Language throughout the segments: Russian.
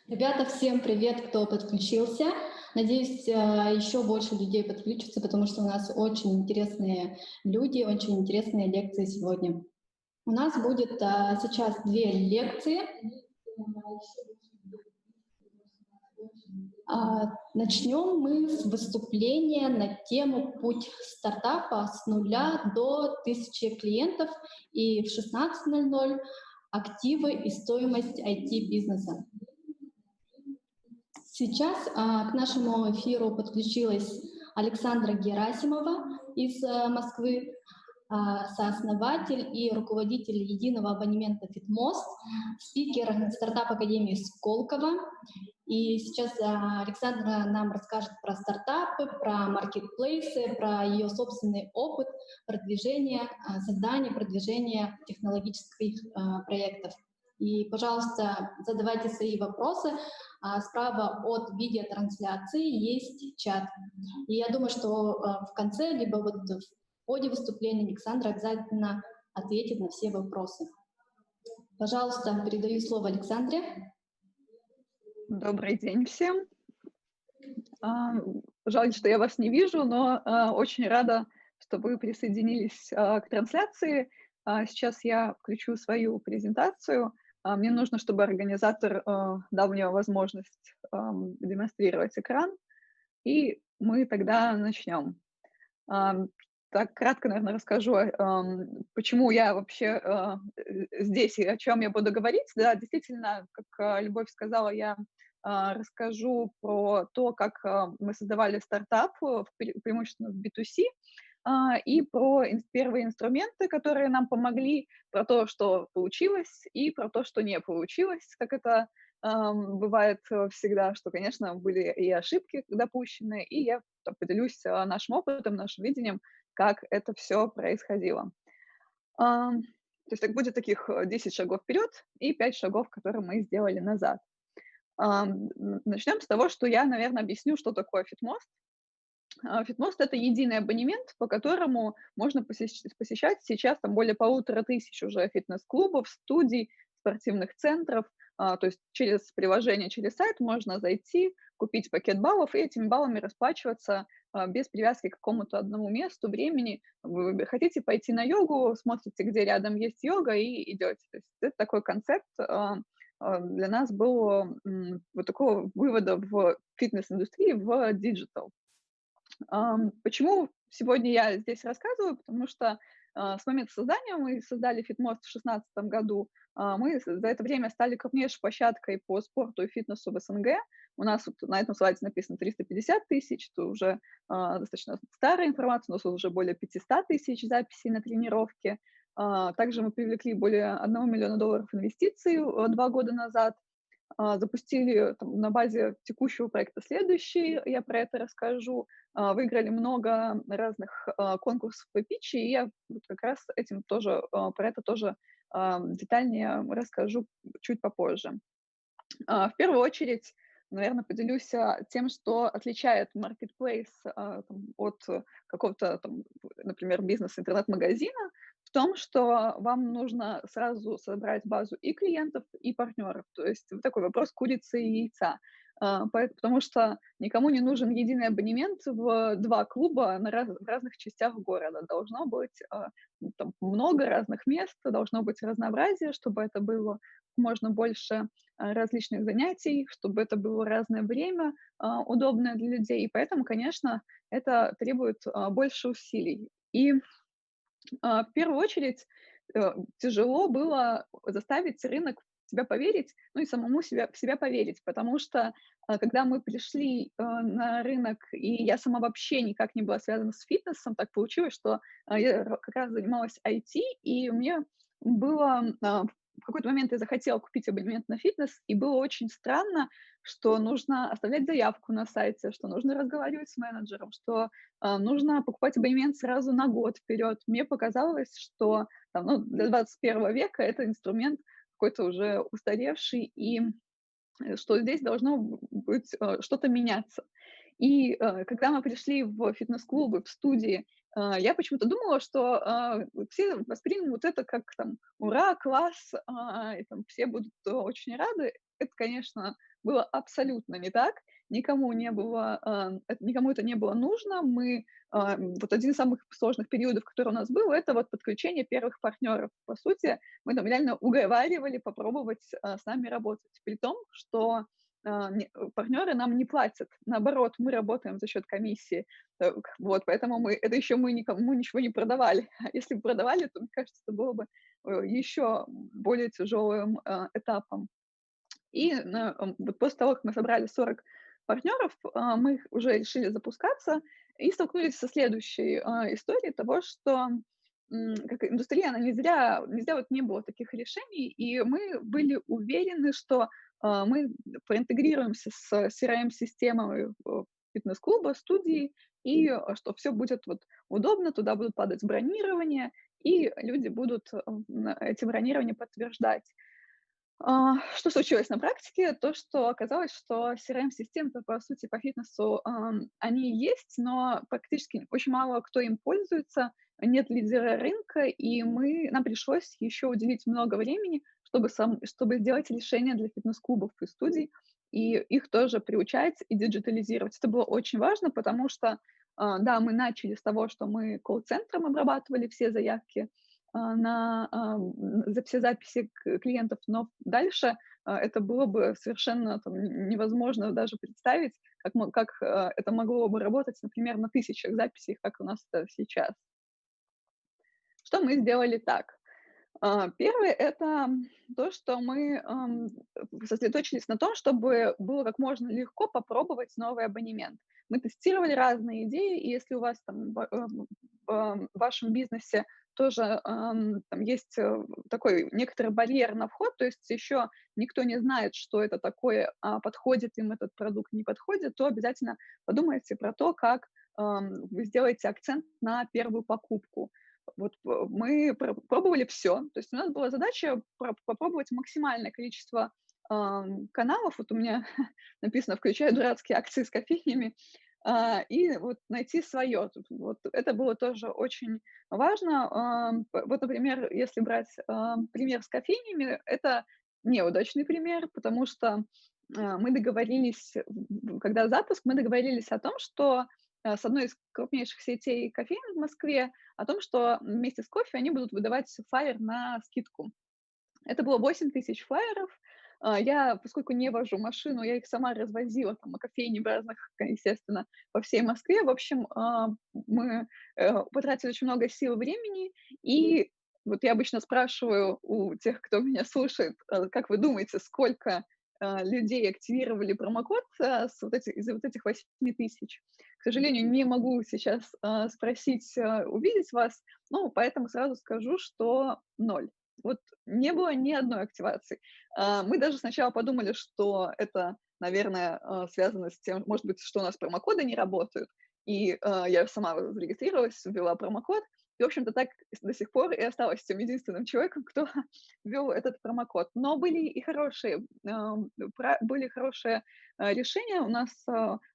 Ребята, всем привет, кто подключился. Надеюсь, еще больше людей подключится, потому что у нас очень интересные люди, очень интересные лекции сегодня. У нас будет сейчас две лекции. Начнем мы с выступления на тему «Путь стартапа с нуля до 1000 клиентов» и в 16:00 «Активы и стоимость IT-бизнеса». Сейчас к нашему эфиру подключилась Александра Герасимова из Москвы, сооснователь и руководитель единого абонемента «Фитмост», спикер стартап-академии Сколково. И сейчас Александра нам расскажет про стартапы, про маркетплейсы, про ее собственный опыт продвижения, создания, продвижения технологических проектов. И, пожалуйста, задавайте свои вопросы. Справа от видеотрансляции есть чат. И я думаю, что в конце, либо вот в ходе выступления Александра обязательно ответит на все вопросы. Пожалуйста, передаю слово Александре. Добрый день всем. Жаль, что я вас не вижу, но очень рада, что вы присоединились к трансляции. Сейчас я включу свою презентацию. Мне нужно, чтобы организатор дал мне возможность демонстрировать экран, и мы тогда начнем. Так кратко, наверное, расскажу, почему я вообще здесь и о чем я буду говорить. Да, действительно, как Любовь сказала, я расскажу про то, как мы создавали стартап, преимущественно в B2C, и про первые инструменты, которые нам помогли, про то, что получилось, и про то, что не получилось, как это бывает всегда, что, конечно, были и ошибки допущены, и я поделюсь нашим опытом, нашим видением, как это все происходило. То есть так будет таких 10 шагов вперед и 5 шагов, которые мы сделали назад. Начнем с того, что я, наверное, объясню, что такое Фитмост. Фитмост — это единый абонемент, по которому можно посещать сейчас там более 1500 уже фитнес-клубов, студий, спортивных центров. То есть через приложение, через сайт можно зайти, купить пакет баллов и этими баллами расплачиваться без привязки к какому-то одному месту, времени. Вы хотите пойти на йогу, смотрите, где рядом есть йога, и идете. То есть это такой концепт для нас был вот такого вывода в фитнес-индустрии в диджитал. Почему сегодня я здесь рассказываю? Потому что с момента создания мы создали Фитмост в 2016 году. Мы за это время стали крупнейшей площадкой по спорту и фитнесу в СНГ. У нас вот на этом слайде написано 350 тысяч, это уже достаточно старая информация, у нас уже более 500 тысяч записей на тренировки. Также мы привлекли более $1 миллиона инвестиций 2 года назад. Запустили там, на базе текущего проекта следующий, я про это расскажу. Выиграли много разных конкурсов по питчи, и я вот как раз этим тоже, про это тоже детальнее расскажу чуть попозже. В первую очередь, наверное, поделюсь тем, что отличает marketplace от какого-то, там, например, бизнес-интернет-магазина, в том, что вам нужно сразу собрать базу и клиентов, и партнеров. То есть вот такой вопрос курицы и яйца. Потому что никому не нужен единый абонемент в 2 клуба в разных частях города. Должно быть там много разных мест, должно быть разнообразие, чтобы это было можно больше различных занятий, чтобы это было разное время, удобное для людей. И поэтому, конечно, это требует больше усилий. И в первую очередь тяжело было заставить рынок в себя поверить, ну и самому в себя поверить, потому что когда мы пришли на рынок, и я сама вообще никак не была связана с фитнесом, так получилось, что я как раз занималась IT, и мне было в какой-то момент я захотела купить абонемент на фитнес, и было очень странно, что нужно оставлять заявку на сайте, что нужно разговаривать с менеджером, что нужно покупать абонемент сразу на год вперед. Мне показалось, что там, ну, для 21 века это инструмент какой-то уже устаревший, и что здесь должно быть что-то меняться. И когда мы пришли в фитнес-клубы, в студии, я почему-то думала, что все воспримут это как там «ура, класс», и там все будут очень рады. это, конечно, было абсолютно не так. Никому это не было нужно. Вот один из самых сложных периодов, который у нас был, это вот подключение первых партнеров. По сути, мы там реально уговаривали попробовать, с нами работать. При том, что, партнеры нам не платят. Наоборот, мы работаем за счет комиссии. Вот, поэтому мы никому ничего не продавали. А если бы продавали, то, мне кажется, это было бы, еще более тяжелым, этапом. Вот после того, как мы собрали 40 партнеров, мы уже решили запускаться и столкнулись со следующей, историей того, что, как индустрия, она не зря вот не было таких решений, и мы были уверены, что, мы проинтегрируемся с CRM-системой, фитнес-клуба, студии, и, что все будет вот удобно, туда будут падать бронирования, и люди будут, эти бронирования подтверждать. Что случилось на практике? То, что оказалось, что CRM-системы, по сути, по фитнесу, они есть, но практически очень мало кто им пользуется, нет лидера рынка, и нам пришлось еще уделить много времени, чтобы сделать решения для фитнес-клубов и студий, и их тоже приучать и диджитализировать. Это было очень важно, потому что, да, мы начали с того, что мы колл-центром обрабатывали все заявки, за все записи клиентов, но дальше, это было бы совершенно там невозможно даже представить, это могло бы работать, например, на тысячах записей, как у нас это сейчас. Что мы сделали так? Первое — это то, что мы, сосредоточились на том, чтобы было как можно легко попробовать новый абонемент. Мы тестировали разные идеи, и если у вас там в вашем бизнесе тоже, там есть, такой некоторый барьер на вход, то есть еще никто не знает, что это такое, подходит им этот продукт, не подходит, то обязательно подумайте про то, как, вы сделаете акцент на первую покупку. Мы пробовали все. То есть у нас была задача попробовать максимальное количество, каналов. Вот у меня написано: "Включая дурацкие акции с кофейнями", и вот найти свое. Вот это было тоже очень важно. Вот, например, если брать, пример с кофейнями, это неудачный пример, потому что, мы договорились, когда запуск, мы договорились о том, что, с одной из крупнейших сетей кофеен в Москве, о том, что вместе с кофе они будут выдавать флаер на скидку. Это было 8 000 флаеров. Я, поскольку не вожу машину, я их сама развозила там по кофейням разных, естественно, по всей Москве. В общем, мы, потратили очень много сил и времени. И вот я обычно спрашиваю у тех, кто меня слушает, как вы думаете, сколько, людей активировали промокод, из вот этих 8 000? К сожалению, не могу сейчас, спросить, увидеть вас, ну, поэтому сразу скажу, что ноль. Вот не было ни одной активации. Мы даже сначала подумали, что это, наверное, связано с тем, может быть, что у нас промокоды не работают. И, я сама зарегистрировалась, ввела промокод. И, в общем-то, так до сих пор и осталась тем единственным человеком, кто ввел этот промокод. Но были хорошие, решения.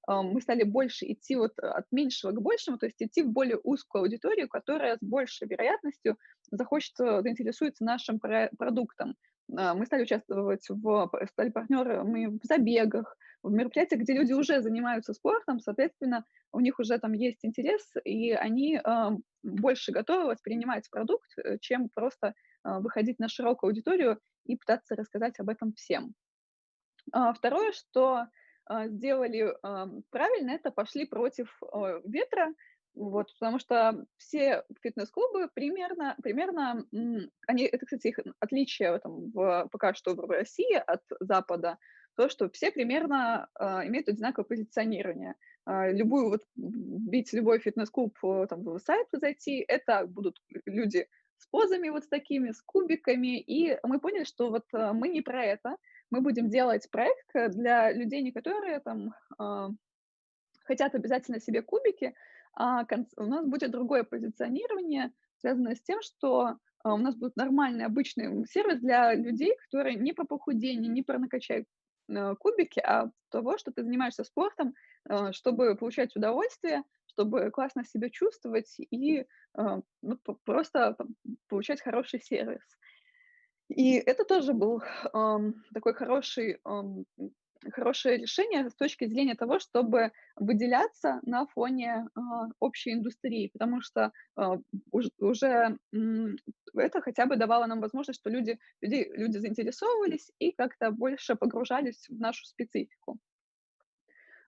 Мы стали больше идти вот от меньшего к большему, то есть идти в более узкую аудиторию, которая с большей вероятностью заинтересуется нашим продуктом. Мы стали стали партнерами в забегах, в мероприятиях, где люди уже занимаются спортом, соответственно, у них уже там есть интерес, и они, больше готовы воспринимать продукт, чем просто, выходить на широкую аудиторию и пытаться рассказать об этом всем. Второе, что, сделали, правильно, это пошли против, ветра. Вот, потому что все фитнес-клубы примерно, это, кстати, их отличие пока что в России от Запада, то, что все примерно, имеют одинаковое позиционирование. Любую вот вбить любой фитнес-клуб, там в сайт зайти, это будут люди с позами вот с такими, с кубиками. И мы поняли, что вот, мы не про это. Мы будем делать проект, для людей, не которые там, хотят обязательно себе кубики, у нас будет другое позиционирование, связанное с тем, что, у нас будет нормальный обычный сервис для людей, которые не про похудение, не про накачай, кубики, а того, что ты занимаешься спортом, чтобы получать удовольствие, чтобы классно себя чувствовать и, ну, просто получать хороший сервис. И это тоже был такой хорошее решение с точки зрения того, чтобы выделяться на фоне общей индустрии, потому что уже это хотя бы давало нам возможность, что люди заинтересовывались и как-то больше погружались в нашу специфику.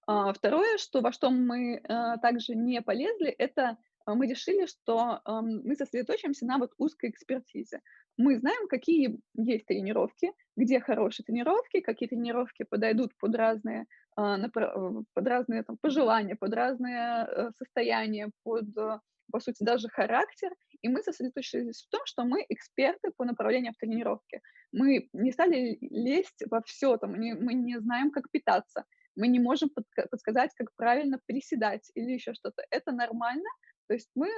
Второе, во что мы, также не полезли, это, мы решили, что, мы сосредоточимся на вот узкой экспертизе. Мы знаем, какие есть тренировки, где хорошие тренировки, какие тренировки подойдут под разные там пожелания, под разные, состояния, по сути, даже характер. И мы сосредоточились в том, что мы эксперты по направлениям в тренировке. Мы не стали лезть во все там, мы не знаем, как питаться, мы не можем подсказать, как правильно приседать или еще что-то. Это нормально. То есть мы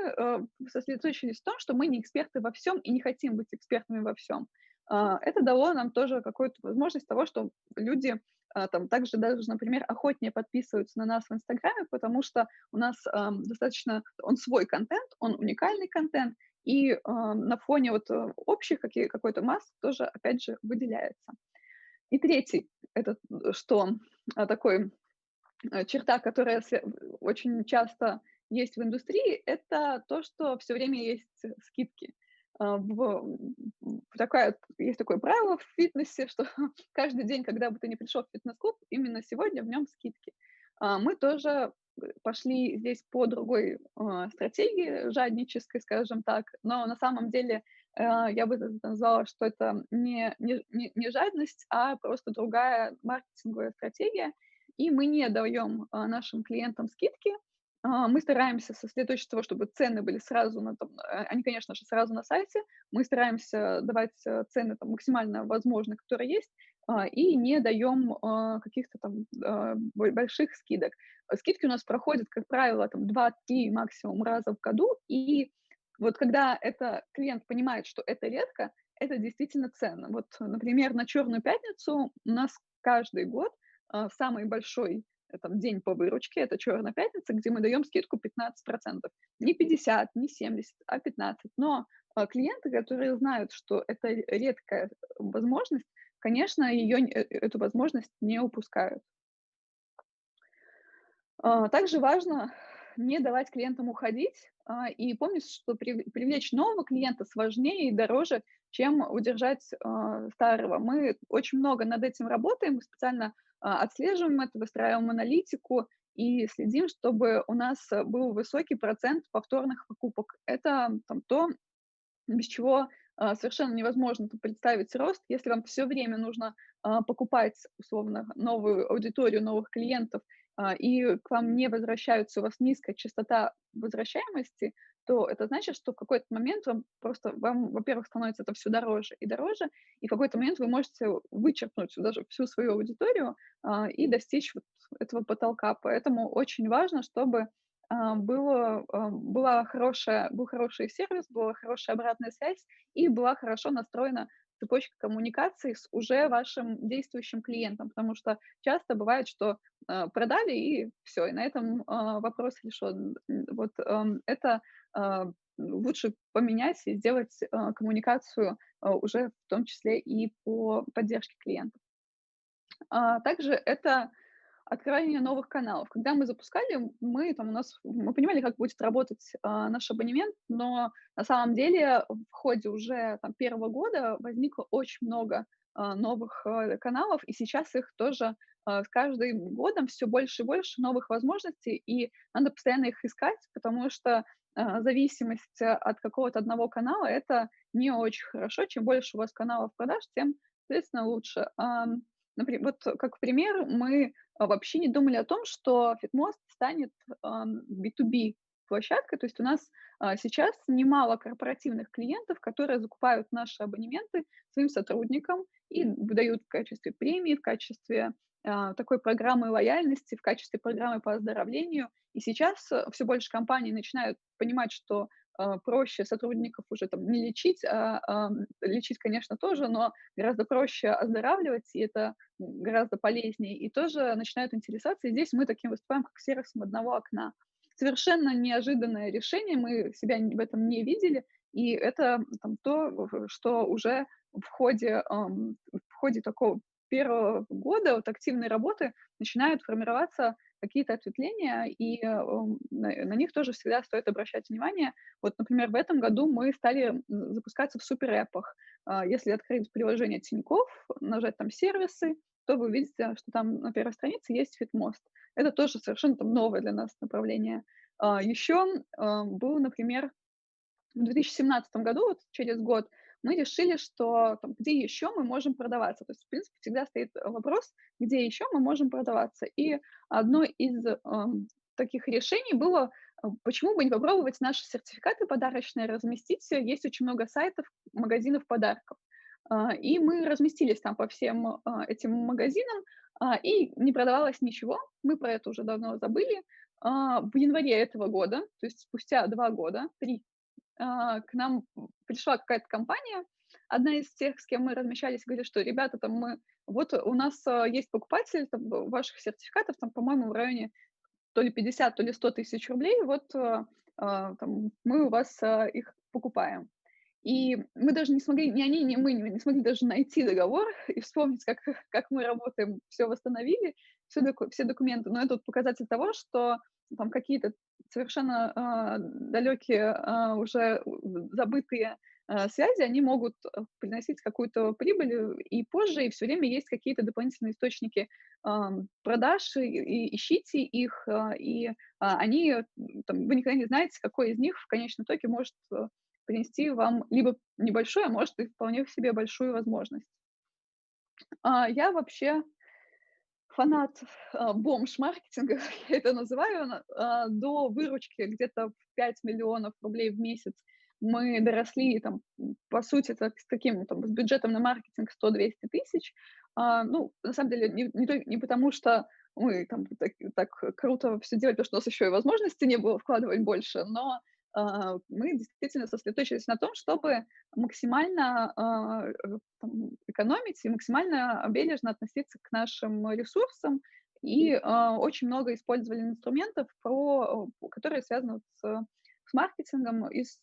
сосредоточились в том, что мы не эксперты во всем и не хотим быть экспертами во всем. Это дало нам тоже какую-то возможность того, что люди там также даже, например, охотнее подписываются на нас в Инстаграме, потому что у нас достаточно, он свой контент, он уникальный контент, и на фоне вот общих какой-то массы тоже, опять же, выделяется. И третий, это что такой черта, которая очень часто есть в индустрии, это то, что все время есть скидки. А, в есть такое правило в фитнесе, что каждый день, когда бы ты не пришел в фитнес-клуб, именно сегодня в нем скидки. Мы тоже пошли здесь по другой стратегии, жаднической, скажем так, но на самом деле я бы это назвала, что это не жадность, а просто другая маркетинговая стратегия, и мы не даем нашим клиентам скидки. Мы стараемся сосредоточить того, чтобы цены были сразу они, конечно же, сразу на сайте. Мы стараемся давать цены там максимально возможные, которые есть, и не даем каких-то там больших скидок. Скидки у нас проходят, как правило, там 2-3 максимум раза в году, и вот когда клиент понимает, что это редко, это действительно ценно. Вот, например, на Черную пятницу у нас каждый год самый большой там, день по выручке — это Черная пятница, где мы даем скидку 15%. Не 50, не 70, а 15. Но клиенты, которые знают, что это редкая возможность, конечно, эту возможность не упускают. Также важно не давать клиентам уходить, и помнить, что привлечь нового клиента сложнее и дороже, чем удержать старого. Мы очень много над этим работаем, мы специально отслеживаем это, выстраиваем аналитику и следим, чтобы у нас был высокий процент повторных покупок. Это там, то, без чего совершенно невозможно представить рост. Если вам все время нужно покупать, условно, новую аудиторию, новых клиентов, и к вам не возвращаются, у вас низкая частота возвращаемости, то это значит, что в какой-то момент вам, во-первых, становится это все дороже и дороже, и в какой-то момент вы можете вычеркнуть даже всю свою аудиторию и достичь вот этого потолка. Поэтому очень важно, чтобы был хороший сервис, была хорошая обратная связь и была хорошо настроена цепочка коммуникации с уже вашим действующим клиентом. Потому что часто бывает, что продали и все, и на этом вопрос решен. Вот это лучше поменять и сделать коммуникацию уже в том числе и по поддержке клиентов. Также это открывание новых каналов. Когда мы запускали, мы понимали, как будет работать наш абонемент, но на самом деле в ходе уже там, первого года возникло очень много новых каналов, и сейчас их тоже с каждым годом все больше и больше новых возможностей, и надо постоянно их искать, потому что зависимость от какого-то одного канала — это не очень хорошо. Чем больше у вас каналов продаж, тем, соответственно, лучше. Вот как пример, мы вообще не думали о том, что Fitmost станет B2B площадкой. То есть у нас сейчас немало корпоративных клиентов, которые закупают наши абонементы своим сотрудникам и выдают в качестве премии, в качестве такой программы лояльности, в качестве программы по оздоровлению. И сейчас все больше компаний начинают понимать, что проще сотрудников уже там не лечить, лечить, конечно, тоже, но гораздо проще оздоравливать, и это гораздо полезнее, и тоже начинают интересоваться. И здесь мы таким выступаем, как сервисом одного окна. Совершенно неожиданное решение, мы себя в этом не видели, И это там то, что уже в ходе такого первого года вот активной работы начинают формироваться какие-то ответвления, и на них тоже всегда стоит обращать внимание. Вот, например, в этом году мы стали запускаться в суперэпах. Если открыть приложение Тинькофф, нажать там сервисы, то вы увидите, что там на первой странице есть Фитмост. Это тоже совершенно там новое для нас направление. Еще был, например, в 2017 году, вот через год, мы решили, что там, где еще мы можем продаваться. То есть, в принципе, всегда стоит вопрос, где еще мы можем продаваться. И одно из таких решений было, почему бы не попробовать наши сертификаты подарочные разместить. Есть очень много сайтов, магазинов подарков. И мы разместились там по всем этим магазинам, и не продавалось ничего. Мы про это уже давно забыли. В январе этого года, то есть спустя 2 года, 3, к нам пришла какая-то компания, одна из тех, с кем мы размещались, говорит, что: "Ребята, там мы вот у нас, есть покупатель там ваших сертификатов, там, по-моему, в районе то ли 50, то ли 100 тысяч рублей. Вот, там мы у вас, их покупаем". И мы даже не смогли, ни они, ни мы не смогли даже найти договор и вспомнить, как мы работаем, все восстановили, все документы. Но это вот показатель того, что там какие-то совершенно, далекие, уже забытые, связи, они могут, приносить какую-то прибыль, и позже, и все время есть какие-то дополнительные источники, продаж, и ищите их, они, там, вы никогда не знаете, какой из них в конечном итоге может, принести вам либо небольшую, а может и вполне в себе большую возможность. Я вообще фанат, бомж-маркетинга, я это называю. До выручки где-то в 5 миллионов рублей в месяц мы доросли там, по сути, с таким там, с бюджетом на маркетинг 100-200 тысяч. Ну, на самом деле, не потому, что мы там так круто все делали, потому что у нас еще и возможности не было вкладывать больше, но мы действительно сосредоточились на том, чтобы максимально там, экономить и максимально бережно относиться к нашим ресурсам. И очень много использовали инструментов, которые связаны вот с маркетингом и с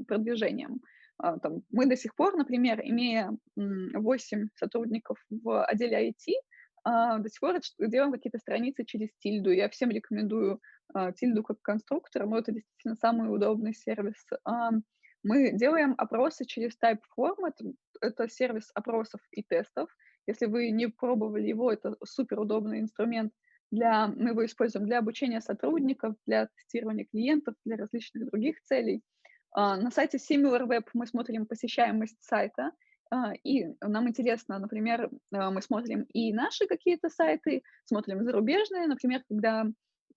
продвижением. Там, мы до сих пор, например, имея 8 сотрудников в отделе IT, до сих пор делаем какие-то страницы через Тильду. Я всем рекомендую Тильду как конструктор, но это действительно самый удобный сервис. Мы делаем опросы через Typeform. Это сервис опросов и тестов. Если вы не пробовали его, это супер удобный инструмент. Мы его используем для обучения сотрудников, для тестирования клиентов, для различных других целей. На сайте SimilarWeb мы смотрим посещаемость сайта, и нам интересно, например, мы смотрим и наши какие-то сайты, смотрим зарубежные. Например, когда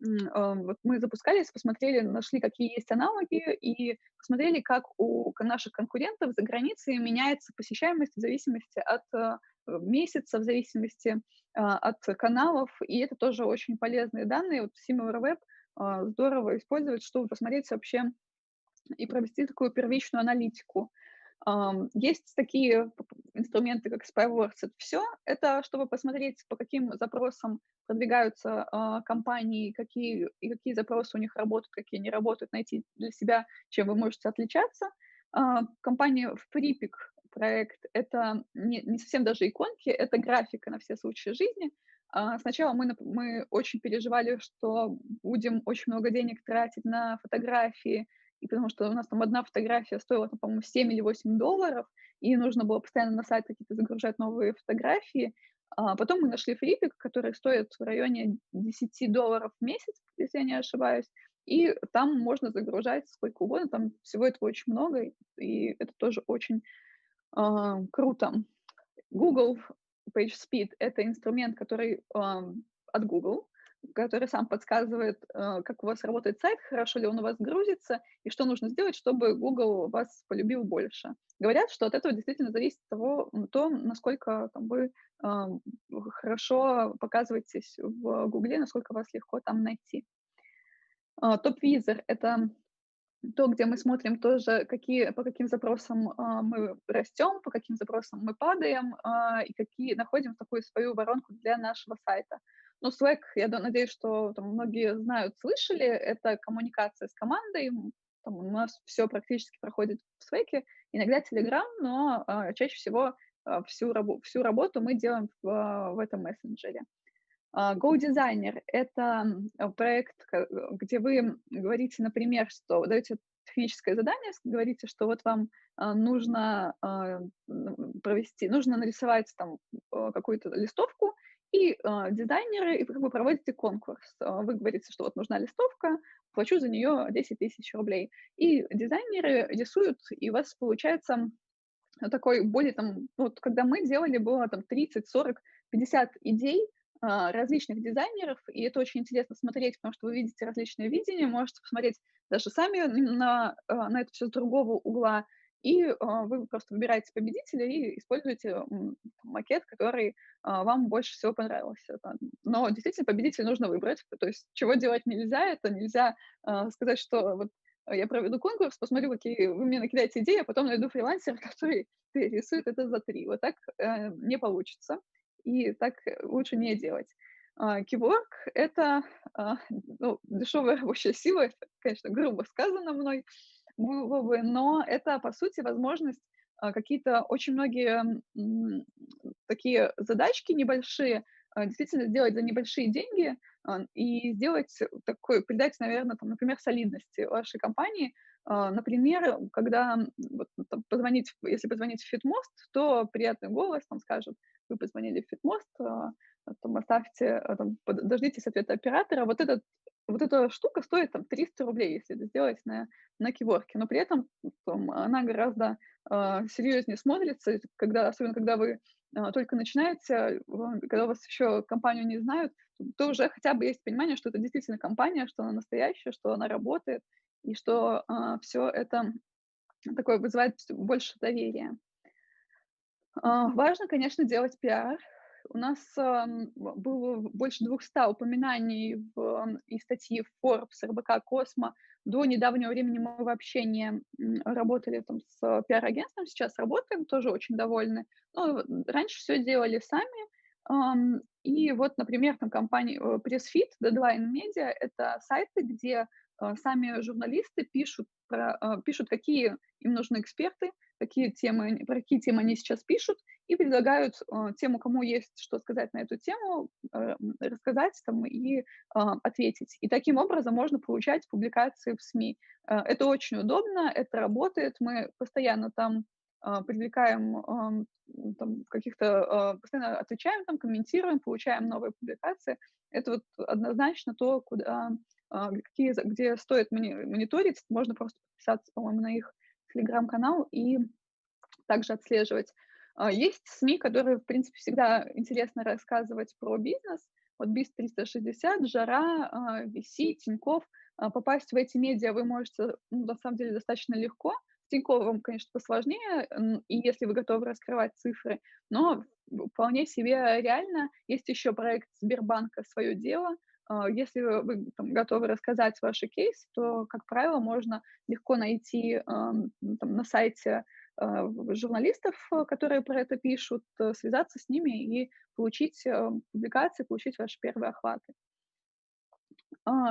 вот мы запускались, посмотрели, нашли, какие есть аналоги, и посмотрели, как у наших конкурентов за границей меняется посещаемость в зависимости от месяца, в зависимости от каналов, и это тоже очень полезные данные. Вот SimilarWeb здорово использовать, чтобы посмотреть вообще и провести такую первичную аналитику. Есть такие инструменты, как Spyworks. Это всё. Это чтобы посмотреть, по каким запросам продвигаются, компании, какие запросы у них работают, какие не работают, найти для себя, чем вы можете отличаться. Компания Freepik проект — это не совсем даже иконки, это графика на все случаи жизни. Сначала мы очень переживали, что будем очень много денег тратить на фотографии, и потому что у нас там одна фотография стоила, там, по-моему, 7 или $8, и нужно было постоянно на сайт какие-то загружать новые фотографии. Потом мы нашли Флиппик, который стоит в районе $10 в месяц, если я не ошибаюсь, и там можно загружать сколько угодно, там всего этого очень много, и это тоже очень круто. Google PageSpeed — это инструмент, который от Google, который сам подсказывает, как у вас работает сайт, хорошо ли он у вас грузится, и что нужно сделать, чтобы Google вас полюбил больше. Говорят, что от этого действительно зависит то, насколько там, вы хорошо показываетесь в Гугле, насколько вас легко там найти. TopVisor — это то, где мы смотрим тоже, по каким запросам мы растем, по каким запросам мы падаем, и какие находим такую свою воронку для нашего сайта. Ну, Slack, я надеюсь, что там многие знают, слышали, это коммуникация с командой. там у нас все практически проходит в Slack, иногда Telegram, но чаще всего всю работу мы делаем в этом мессенджере. Go-дизайнер — это проект, где вы говорите, например, что даете техническое задание, говорите, что вот вам нужно нужно нарисовать там какую-то листовку, и дизайнеры, и вы как бы проводите конкурс. Вы говорите, что вот нужна листовка, плачу за нее 10 тысяч рублей. И дизайнеры рисуют, и у вас получается такой более там, вот когда мы делали, было там 30, 40, 50 идей различных дизайнеров, и это очень интересно смотреть, потому что вы видите различные видения, можете посмотреть даже сами на это все с другого угла, и вы просто выбираете победителя и используете макет, который вам больше всего понравился. Но действительно победителя нужно выбрать, то есть чего делать нельзя, это нельзя сказать, что вот я проведу конкурс, посмотрю, какие вы мне накидаете идеи, а потом найду фрилансера, который рисует это за 3. Вот так не получится, и так лучше не делать. Киворк — это, ну, дешевая рабочая сила, это, конечно, грубо сказано мной, было бы, но это, по сути, возможность какие-то очень многие такие задачки небольшие действительно сделать за небольшие деньги и сделать такой, придать, наверное, там, например, солидности вашей компании. Например, когда вот, там, если позвонить в Фитмост, то приятный голос там скажет: вы позвонили в Фитмост, там, там, дождитесь ответа оператора. Вот эта штука стоит там 300 рублей, если это сделать на Киворке, но при этом там, она гораздо серьезнее смотрится, особенно когда вы только начинаете, когда у вас еще компанию не знают, то уже хотя бы есть понимание, что это действительно компания, что она настоящая, что она работает, и что все это такое вызывает больше доверия. Важно, конечно, делать пиар. У нас было больше 200 упоминаний и статьи в Forbes, РБК, Космо. До недавнего времени мы вообще не работали там с пиар-агентством, сейчас работаем, тоже очень довольны. Но раньше все делали сами. И вот, например, там компания PressFit, Deadline Media — это сайты, где сами журналисты пишут, какие им нужны эксперты, про какие темы они сейчас пишут, и предлагают тему, кому есть что сказать на эту тему, рассказать там и ответить. И таким образом можно получать публикации в СМИ. Это очень удобно, это работает. Мы постоянно там привлекаем там, постоянно отвечаем, там, комментируем, получаем новые публикации. Это вот однозначно то, где стоит мониторить. Можно просто подписаться, по-моему, на их телеграм-канал и также отслеживать. Есть СМИ, которые, в принципе, всегда интересно рассказывать про бизнес. Вот Биз-360, Жара, VC, Тинькофф. Попасть в эти медиа вы можете, ну, на самом деле, достаточно легко. С Тиньковым, конечно, посложнее, и если вы готовы раскрывать цифры, но вполне себе реально. Есть еще проект Сбербанка «Свое дело». Если вы там готовы рассказать ваши кейсы, то, как правило, можно легко найти там, на сайте журналистов, которые про это пишут, связаться с ними и получить публикации, получить ваши первые охваты.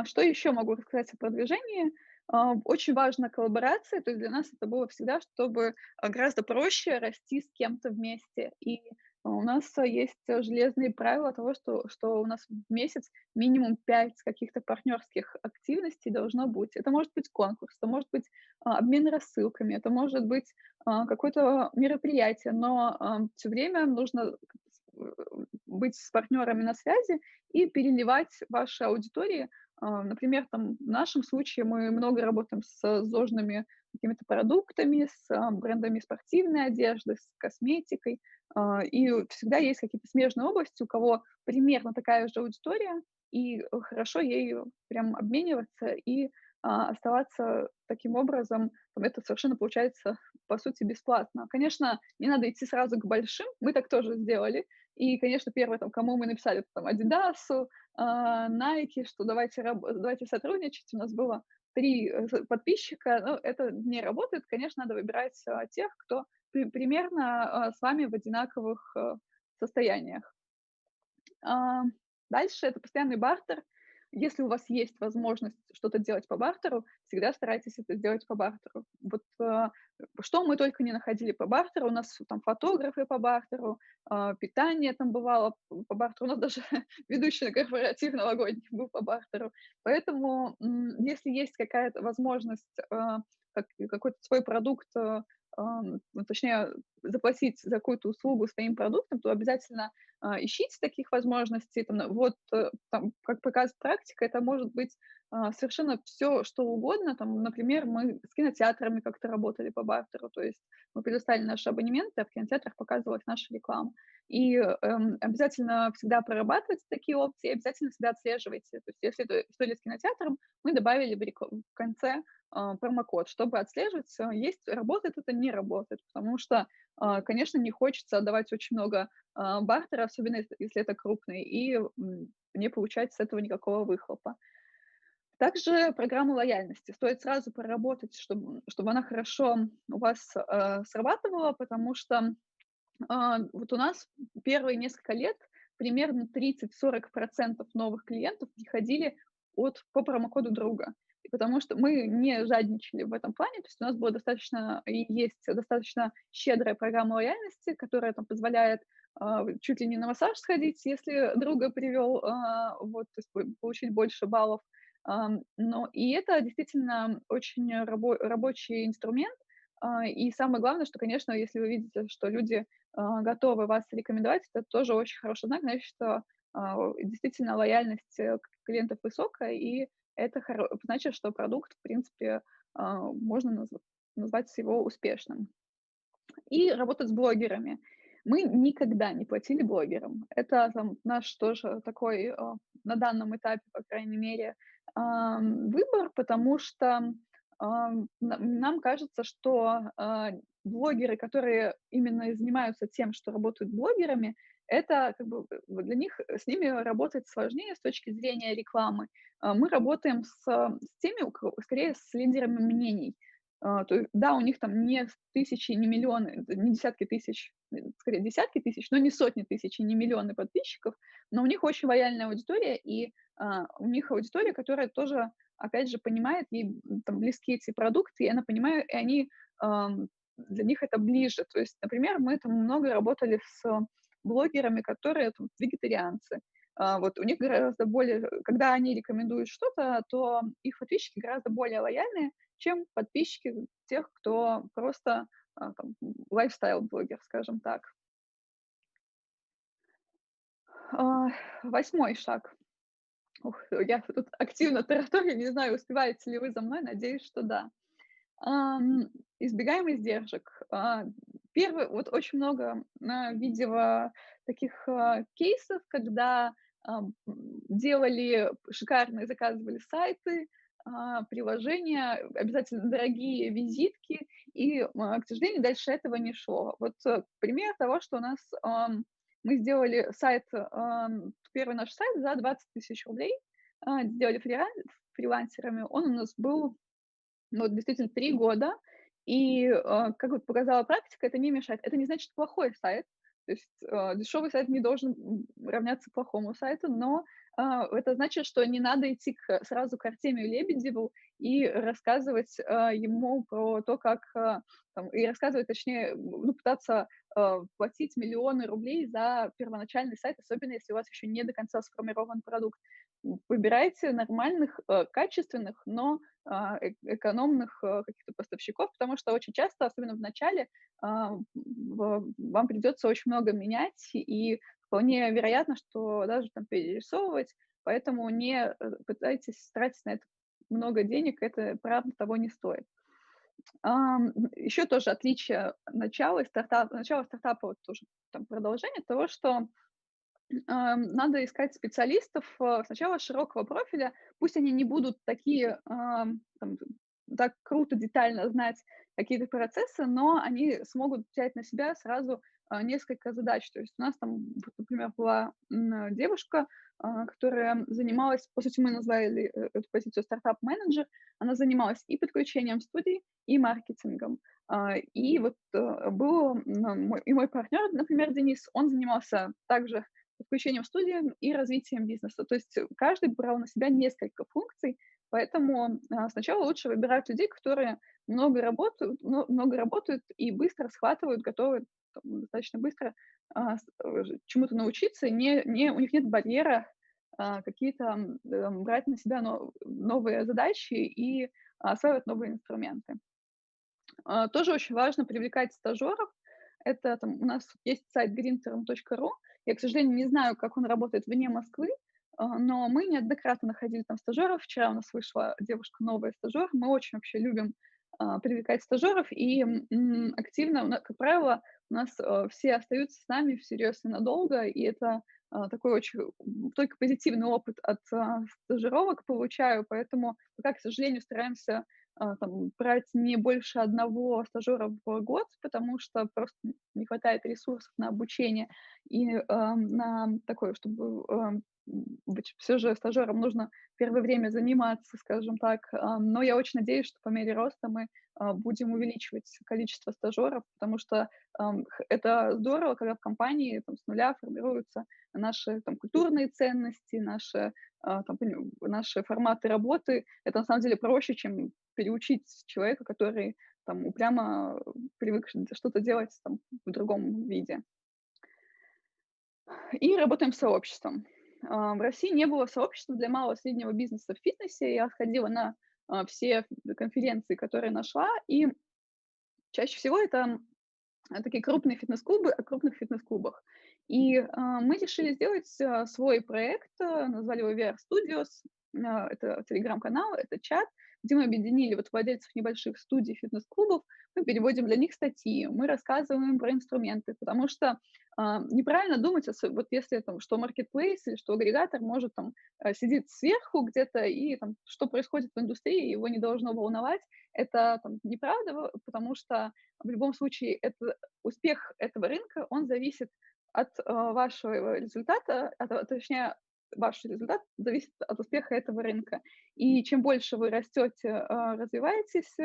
Что еще могу рассказать о продвижении? Очень важна коллаборация, то есть для нас это было всегда, чтобы гораздо проще расти с кем-то вместе. И у нас есть железные правила того, что у нас в месяц минимум 5 каких-то партнерских активностей должно быть. Это может быть конкурс, это может быть обмен рассылками, это может быть какое-то мероприятие, но все время нужно быть с партнерами на связи и переливать вашей аудитории. Например, там, в нашем случае мы много работаем с зожными какими-то продуктами, с брендами спортивной одежды, с косметикой. И всегда есть какие-то смежные области, у кого примерно такая же аудитория, и хорошо ей прям обмениваться и оставаться таким образом. Это совершенно получается, по сути, бесплатно. Конечно, не надо идти сразу к большим, мы так тоже сделали. И, конечно, первое, там, кому мы написали, там, Адидасу, Nike, что давайте сотрудничать. У нас было 3 подписчика, но это не работает. Конечно, надо выбирать тех, кто примерно с вами в одинаковых состояниях. А, Дальше это постоянный бартер. если у вас есть возможность что-то делать по бартеру, всегда старайтесь это сделать по бартеру. Вот что мы только не находили по бартеру. У нас там фотографы по бартеру, питание там бывало по бартеру. У нас даже ведущий на корпоратив новогодний был по бартеру. Поэтому, если есть какая-то возможность какой-то свой продукт, ну, точнее, заплатить за какую-то услугу своим продуктом, то обязательно ищите таких возможностей. Там, вот, там, как показывает практика, это может быть совершенно все, что угодно. Там, например, мы с кинотеатрами как-то работали по бартеру, то есть мы предоставили наши абонементы, а в кинотеатрах показывалась наша реклама. И обязательно всегда прорабатывайте такие опции, обязательно всегда отслеживайте. То есть если это история с кинотеатром, мы добавили в конце промокод, чтобы отслеживать, есть работает это, не работает. Потому что, конечно, не хочется отдавать очень много бартера, особенно если это крупный, и не получать с этого никакого выхлопа. Также программу лояльности стоит сразу проработать, чтобы она хорошо у вас срабатывала, потому что вот у нас первые несколько лет примерно 30-40% новых клиентов приходили по промокоду друга. И потому что мы не жадничали в этом плане, то есть у нас была достаточно и есть достаточно щедрая программа лояльности, которая там позволяет чуть ли не на массаж сходить, если друга привел, вот, то есть получить больше баллов. Но и это действительно очень рабочий инструмент. И самое главное, что, конечно, если вы видите, что люди готовы вас рекомендовать, это тоже очень хороший знак, значит, что действительно лояльность клиентов высокая, и это значит, что продукт, в принципе, можно назвать его успешным. И работать с блогерами. Мы никогда не платили блогерам. Это там, наш тоже такой на данном этапе, по крайней мере, выбор, потому что нам кажется, что блогеры, которые именно занимаются тем, что работают блогерами, это как бы для них с ними работать сложнее с точки зрения рекламы. Мы работаем с теми, скорее с лидерами мнений. То есть, да, у них там не тысячи, не миллионы, не десятки тысяч, скорее десятки тысяч, но не сотни тысяч и не миллионы подписчиков, но у них очень лояльная аудитория, и у них аудитория, которая тоже, опять же, понимает, ей там близки эти продукты, и она понимает, и они для них это ближе. То есть, например, мы там много работали с блогерами, которые там, вегетарианцы. Вот у них гораздо более, когда они рекомендуют что-то, то их подписчики гораздо более лояльные, чем подписчики тех, кто просто там, лайфстайл-блогер, скажем так. 8 шаг. Ух, я тут активно тараторю, не знаю, успеваете ли вы за мной, надеюсь, что да. Избегаем издержек. Первый, вот очень много видела таких кейсов, когда делали шикарные, заказывали сайты, приложения, обязательно дорогие визитки, и, к сожалению, дальше этого не шло. Вот пример того, что у нас мы сделали сайт, первый наш сайт за 20 тысяч рублей, сделали фрилансерами. Он у нас был вот действительно 3 года. И, как вот показала практика, это не мешает. Это не значит плохой сайт. То есть, дешевый сайт не должен равняться плохому сайту, но, это значит, что не надо идти сразу к Артемию Лебедеву и рассказывать, ему про то, как, там, и рассказывать, точнее, ну, пытаться, платить миллионы рублей за первоначальный сайт, особенно если у вас еще не до конца сформирован продукт. Выбирайте нормальных, качественных, но экономных каких-то поставщиков, потому что очень часто, особенно в начале, вам придется очень много менять, и вполне вероятно, что даже там перерисовывать, поэтому не пытайтесь тратить на это много денег, это правда того не стоит. Еще тоже отличие начала стартапа, вот тоже там продолжение того, что надо искать специалистов сначала широкого профиля. Пусть они не будут такие, там, так круто, детально знать какие-то процессы, но они смогут взять на себя сразу несколько задач. То есть у нас там, вот, например, была девушка, которая занималась, по сути, мы назвали эту позицию стартап-менеджер, она занималась и подключением студий, и маркетингом. И вот был и мой партнер, например, Денис, он занимался также подключением студии и развитием бизнеса. То есть каждый брал на себя несколько функций, поэтому сначала лучше выбирать людей, которые много работают и быстро схватывают, готовы достаточно быстро чему-то научиться, у них нет барьера какие-то брать на себя новые задачи и осваивать новые инструменты. Тоже очень важно привлекать стажеров. Это у нас есть сайт greenterm.ru. Я, к сожалению, не знаю, как он работает вне Москвы, но мы неоднократно находили там стажеров. Вчера у нас вышла девушка, новая стажер. Мы очень вообще любим привлекать стажеров и активно, как правило, у нас все остаются с нами всерьез и надолго, и это такой очень только позитивный опыт от стажировок получаю, поэтому пока, к сожалению, стараемся брать не больше одного стажера в год, потому что просто не хватает ресурсов на обучение и на такое, чтобы быть все же стажером нужно первое время заниматься, скажем так. Но я очень надеюсь, что по мере роста мы будем увеличивать количество стажеров, потому что это здорово, когда в компании с нуля формируются наши культурные ценности, наши форматы работы. Это на самом деле проще, чем переучить человека, который упрямо привык что-то делать в другом виде. И работаем с сообществом. В России не было сообщества для малого и среднего бизнеса в фитнесе. Я ходила на все конференции, которые нашла, и чаще всего это такие крупные фитнес-клубы о крупных фитнес-клубах. И мы решили сделать свой проект, назвали его VR Studios. Это телеграм-канал, это чат, где мы объединили владельцев небольших студий, фитнес-клубов, мы переводим для них статьи, мы рассказываем им про инструменты, потому что неправильно думать, если что маркетплейс или что агрегатор может сидеть сверху где-то, и что происходит в индустрии, его не должно волновать. Это неправда, потому что в любом случае успех этого рынка, он зависит от вашего результата, точнее, ваш результат зависит от успеха этого рынка. И чем больше вы растете, развиваетесь,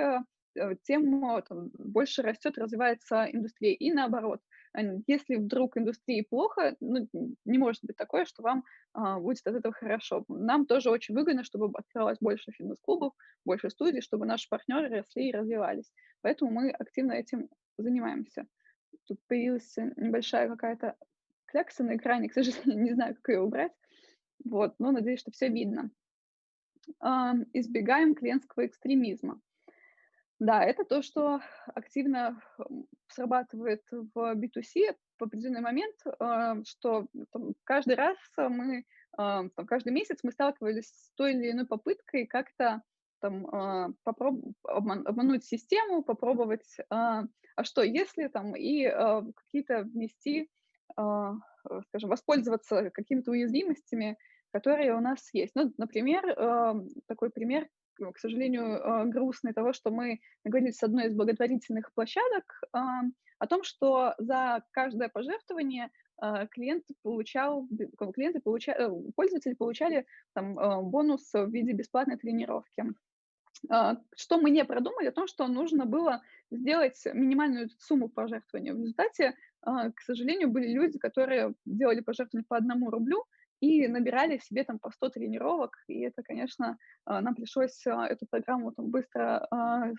тем больше растет, развивается индустрия. И наоборот, если вдруг индустрии плохо, не может быть такое, что вам будет от этого хорошо. Нам тоже очень выгодно, чтобы открывалось больше фитнес-клубов, больше студий, чтобы наши партнеры росли и развивались. Поэтому мы активно этим занимаемся. Тут появилась небольшая какая-то клякса на экране, к сожалению, не знаю, как ее убрать. Но надеюсь, что все видно. Избегаем клиентского экстремизма. Да, это то, что активно срабатывает в B2C в определенный момент, что каждый раз каждый месяц мы сталкивались с той или иной попыткой как-то обмануть систему, попробовать, что если и какие-то внести, скажем, воспользоваться какими-то уязвимостями, которые у нас есть. Например, такой пример, к сожалению, грустный, того, что мы договорились с одной из благотворительных площадок о том, что за каждое пожертвование пользователи получали бонус в виде бесплатной тренировки. Что мы не продумали, о том, что нужно было сделать минимальную сумму пожертвования. В результате, к сожалению, были люди, которые делали пожертвования по 1 рублю и набирали себе по 100 тренировок. И это, конечно, нам пришлось эту программу быстро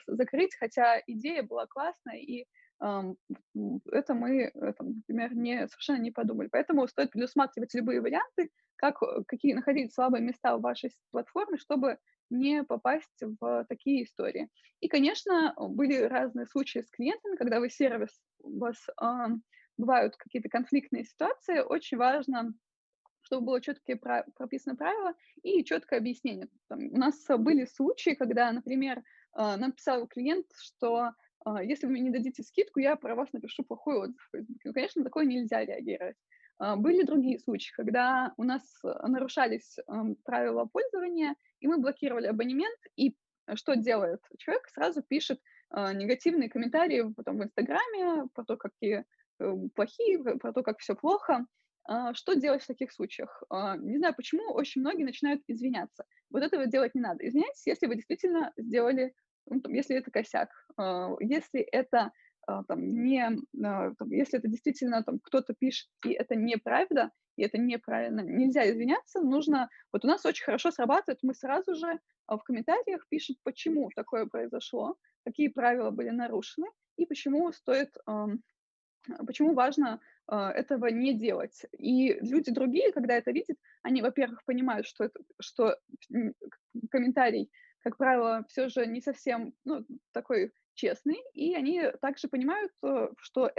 закрыть, хотя идея была классная, и это мы, например, совершенно не подумали. Поэтому стоит предусматривать любые варианты, какие находить слабые места в вашей платформе, чтобы не попасть в такие истории. И, конечно, были разные случаи с клиентами, когда вы сервис, у вас бывают какие-то конфликтные ситуации, очень важно, чтобы было четкие прописаны правила и четкое объяснение. У нас были случаи, когда, например, нам писал клиент, что если вы мне не дадите скидку, я про вас напишу плохой отзыв в Фейсбуке. Конечно, на такое нельзя реагировать. Были другие случаи, когда у нас нарушались правила пользования, и мы блокировали абонемент, и что делает человек? Сразу пишет негативные комментарии потом в Инстаграме про то, какие плохие, про то, как все плохо. Что делать в таких случаях? Не знаю, почему очень многие начинают извиняться. Вот этого делать не надо. Извиняйтесь, если вы действительно сделали, если это косяк, если это если это действительно там кто-то пишет, и это неправда, и это неправильно, нельзя извиняться, нужно... Вот у нас очень хорошо срабатывает, мы сразу же в комментариях пишем, почему такое произошло, какие правила были нарушены, и почему важно этого не делать. И люди другие, когда это видят, они, во-первых, понимают, что комментарий, как правило, все же не совсем, ну, такой честный, и они также понимают, что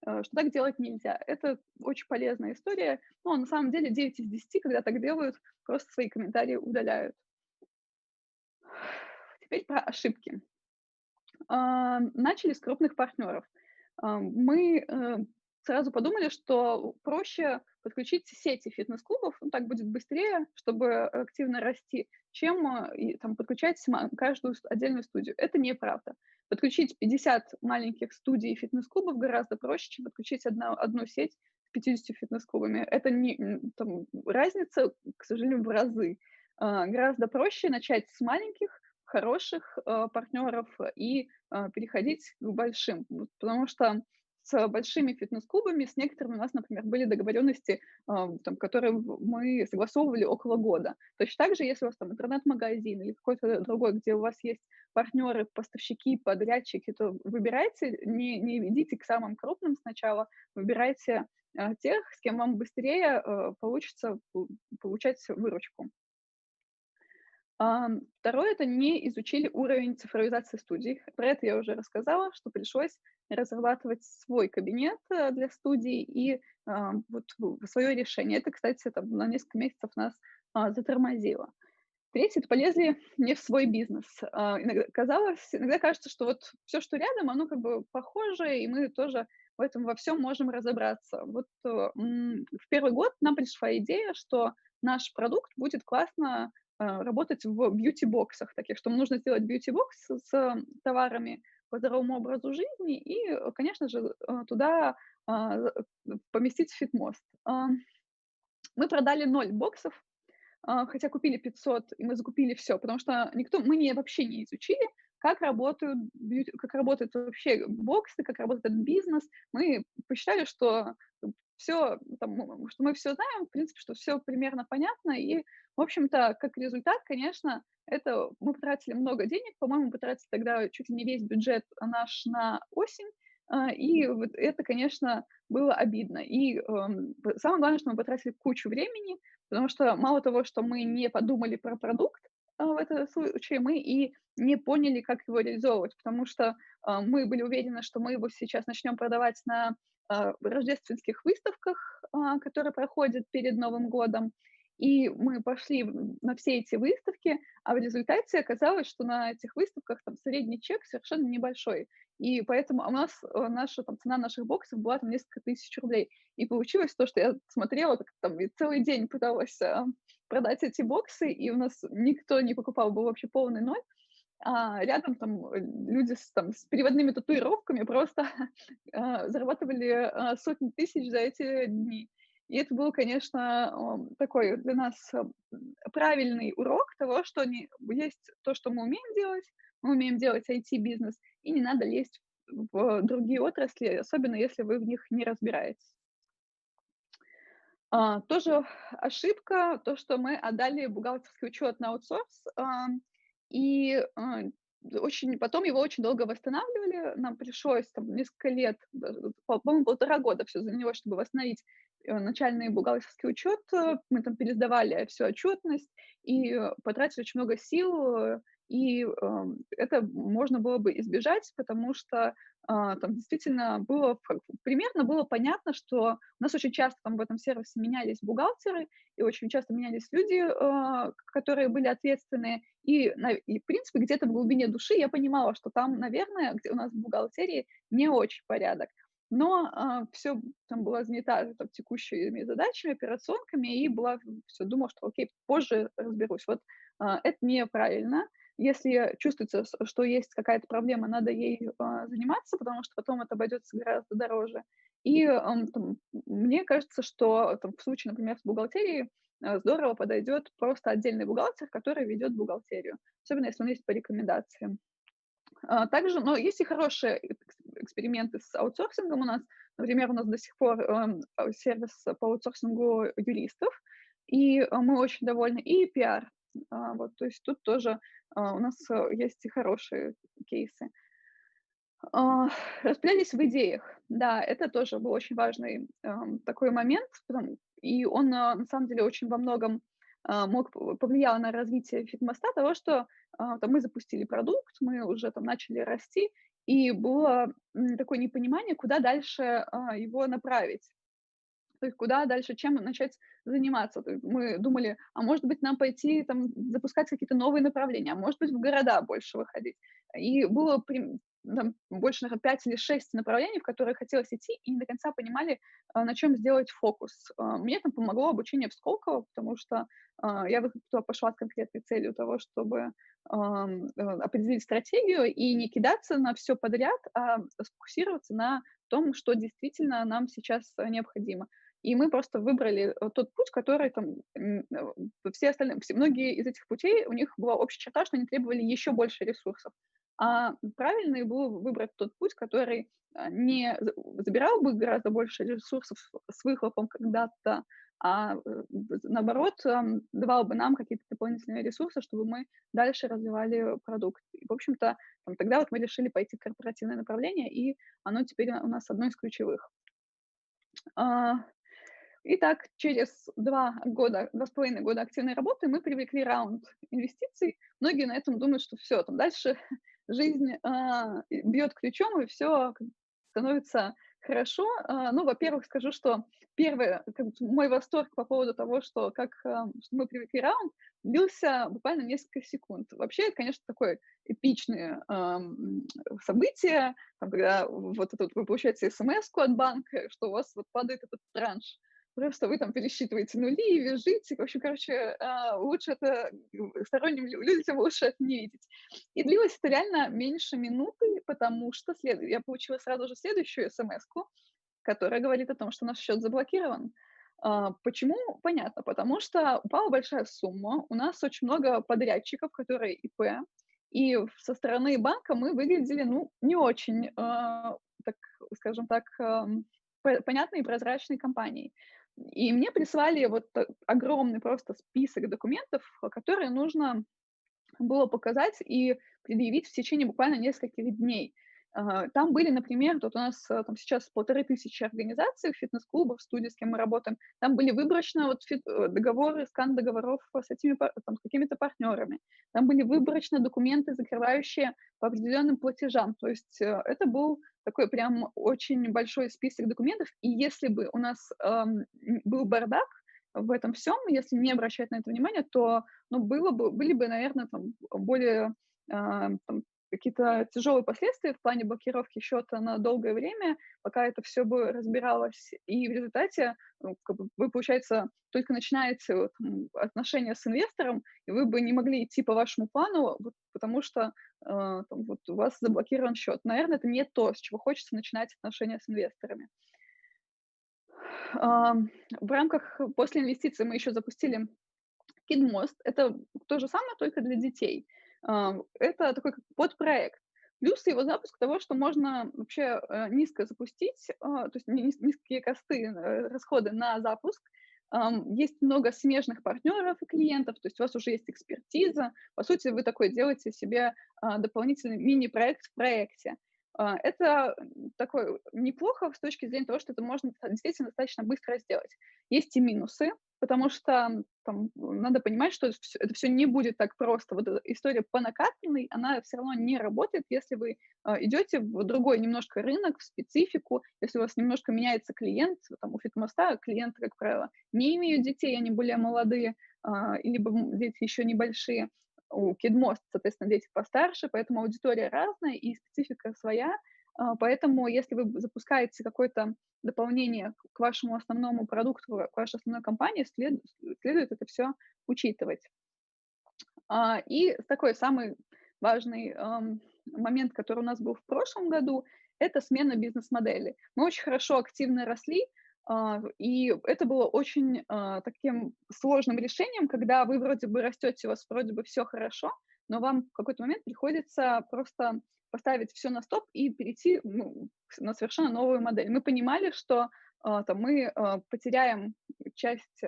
так делать нельзя. Это очень полезная история. Но на самом деле 9 из 10, когда так делают, просто свои комментарии удаляют. Теперь про ошибки. Начали с крупных партнеров. Мы сразу подумали, что проще подключить сети фитнес-клубов, ну, так будет быстрее, чтобы активно расти, чем подключать каждую отдельную студию. Это неправда. Подключить 50 маленьких студий фитнес-клубов гораздо проще, чем подключить одну сеть с 50 фитнес-клубами. Это разница, к сожалению, в разы. Гораздо проще начать с маленьких, хороших партнеров и переходить к большим. Вот потому что с большими фитнес-клубами, с некоторыми у нас, например, были договоренности, которые мы согласовывали около года. Точно так же, если у вас там интернет-магазин или какой-то другой, где у вас есть партнеры, поставщики, подрядчики, то выбирайте, не идите к самым крупным сначала, выбирайте тех, с кем вам быстрее получится получать выручку. Второе — это не изучили уровень цифровизации студий. Про это я уже рассказала, что пришлось разрабатывать свой кабинет для студий и свое решение. Это, кстати, на несколько месяцев нас затормозило. Третье — это полезли не в свой бизнес. Иногда кажется, что вот все, что рядом, оно как бы похоже, и мы тоже в этом во всем можем разобраться. В первый год нам пришла идея, что наш продукт будет классно работать в бьюти-боксах таких, что нужно сделать бьюти-бокс с товарами по здоровому образу жизни и, конечно же, туда поместить фитмост. Мы продали 0 боксов, хотя купили 500, и мы закупили все, потому что мы вообще не изучили, как работают вообще боксы, как работает этот бизнес. Мы посчитали, что что мы все знаем, в принципе, что все примерно понятно. И, в общем-то, как результат, конечно, это мы потратили много денег. По-моему, потратили тогда чуть ли не весь бюджет наш на осень. И вот это, конечно, было обидно. И самое главное, что мы потратили кучу времени, потому что мало того, что мы не подумали про продукт в этом случае, мы и не поняли, как его реализовывать, потому что мы были уверены, что мы его сейчас начнем продавать на рождественских выставках, которые проходят перед Новым годом. И мы пошли на все эти выставки, а в результате оказалось, что на этих выставках средний чек совершенно небольшой. И поэтому у нас цена наших боксов была несколько тысяч рублей. И получилось то, что я смотрела, и целый день пыталась продать эти боксы, и у нас никто не покупал, был вообще полный ноль. А рядом люди с переводными татуировками просто зарабатывали сотни тысяч за эти дни. И это был, конечно, такой для нас правильный урок того, что есть то, что мы умеем делать. Мы умеем делать IT-бизнес, и не надо лезть в другие отрасли, особенно если вы в них не разбираетесь. Тоже ошибка, то, что мы отдали бухгалтерский учет на аутсорс, и потом его очень долго восстанавливали. Нам пришлось несколько лет, по-моему, 1,5 года все заняло, чтобы восстановить начальный бухгалтерский учет. Мы пересдавали всю отчетность и потратили очень много сил, и это можно было бы избежать, потому что действительно примерно было понятно, что у нас очень часто в этом сервисе менялись бухгалтеры, и очень часто менялись люди, которые были ответственные. И, в принципе, где-то в глубине души я понимала, что там, наверное, где у нас в бухгалтерии не очень порядок. Но все была занята текущими задачами, операционками, и думала, что окей, позже разберусь. Это неправильно. Если чувствуется, что есть какая-то проблема, надо ей заниматься, потому что потом это обойдется гораздо дороже. И мне кажется, что в случае, например, с бухгалтерией, здорово подойдет просто отдельный бухгалтер, который ведет бухгалтерию, особенно если он есть по рекомендациям. Также, но есть и хорошие эксперименты с аутсорсингом у нас. Например, у нас до сих пор сервис по аутсорсингу юристов, и мы очень довольны. И пиар. Вот, то есть тут тоже у нас есть и хорошие кейсы. А, Распылялись в идеях. Да, это тоже был очень важный, такой момент, и он, на самом деле, очень во многом, повлиял на развитие Фитмоста того, что, там мы запустили продукт, мы уже там начали расти, и было, такое непонимание, куда дальше, его направить. То есть куда дальше, чем начать заниматься. То есть мы думали, а может быть, нам пойти там запускать какие-то новые направления, а может быть, в города больше выходить. И было там, больше, наверно, 5 или 6 направлений, в которые хотелось идти, и не до конца понимали, на чем сделать фокус. Мне там помогло обучение в Сколково, потому что я вот туда пошла с конкретной целью того, чтобы определить стратегию и не кидаться на все подряд, а сфокусироваться на том, что действительно нам сейчас необходимо. И мы просто выбрали, тот путь, который там, все остальные, многие из этих путей, у них была общая черта, что они требовали еще больше ресурсов. А правильный был выбрать тот путь, который, не забирал бы гораздо больше ресурсов с выхлопом когда-то, наоборот, давал бы нам какие-то дополнительные ресурсы, чтобы мы дальше развивали продукт. И, в общем-то, тогда вот мы решили пойти в корпоративное направление, и оно теперь у нас одно из ключевых. А, Итак, через 2,5 года активной работы мы привлекли раунд инвестиций. Многие на этом думают, что все, там дальше жизнь бьет ключом, и все становится хорошо. Ну, во-первых, скажу, что первый мой восторг по поводу того, что что мы привлекли раунд, длился буквально несколько секунд. Вообще, это, конечно, такое эпичное событие, там, когда вот это вот вы получаете смс-ку от банка, что у вас вот падает этот транш. Просто вы там пересчитываете нули и визжите. В общем, короче, лучше это сторонним людям лучше это не видеть. И длилось это реально меньше минуты, потому что я получила сразу же следующую смс-ку, которая говорит о том, что наш счет заблокирован. Почему? Понятно. Потому что упала большая сумма. У нас очень много подрядчиков, которые ИП, и со стороны банка мы выглядели, ну, не очень, так, скажем так, понятной и прозрачной компанией. И мне прислали вот огромный просто список документов, которые нужно было показать и предъявить в течение буквально нескольких дней. Там были, например, тут у нас там сейчас 1500 организаций, фитнес-клубов, студий, с кем мы работаем. Там были выборочно вот договоры, скан договоров с этими там, с какими-то партнерами. Там были выборочно документы, закрывающие по определенным платежам. То есть это был такой прям очень большой список документов. И если бы у нас был бардак в этом всем, если не обращать на это внимание, то ну, были бы, наверное, там более там, какие-то тяжелые последствия в плане блокировки счета на долгое время, пока это все бы разбиралось. И в результате ну, как бы вы, получается, только начинаете вот, отношения с инвестором, и вы бы не могли идти по вашему плану, вот, потому что там, вот, у вас заблокирован счет. Наверное, это не то, с чего хочется начинать отношения с инвесторами. В рамках после инвестиций мы еще запустили KidMost. Это то же самое, только для детей. Это такой как подпроект. Плюс его запуск того, что можно вообще низко запустить, то есть низкие косты, расходы на запуск. Есть много смежных партнеров и клиентов, то есть у вас уже есть экспертиза. По сути, вы такой делаете себе дополнительный мини-проект в проекте. Это такое неплохо с точки зрения того, что это можно действительно достаточно быстро сделать. Есть и минусы, потому что там надо понимать, что это всё не будет так просто. Вот эта история по накатанной, она все равно не работает, если вы идете в другой немножко рынок, в специфику, если у вас немножко меняется клиент. Вот там у Фитмоста клиенты, как правило, не имеют детей, они более молодые, либо дети еще небольшие. У KidMost, соответственно, дети постарше, поэтому аудитория разная и специфика своя. Поэтому если вы запускаете какое-то дополнение к вашему основному продукту, к вашей основной компании, следует это все учитывать. И такой самый важный момент, который у нас был в прошлом году, это смена бизнес-модели. Мы очень хорошо, активно росли, и это было очень таким сложным решением, когда вы вроде бы растете, у вас вроде бы все хорошо, но вам в какой-то момент приходится просто поставить все на стоп и перейти, ну, на совершенно новую модель. Мы понимали, что там мы потеряем часть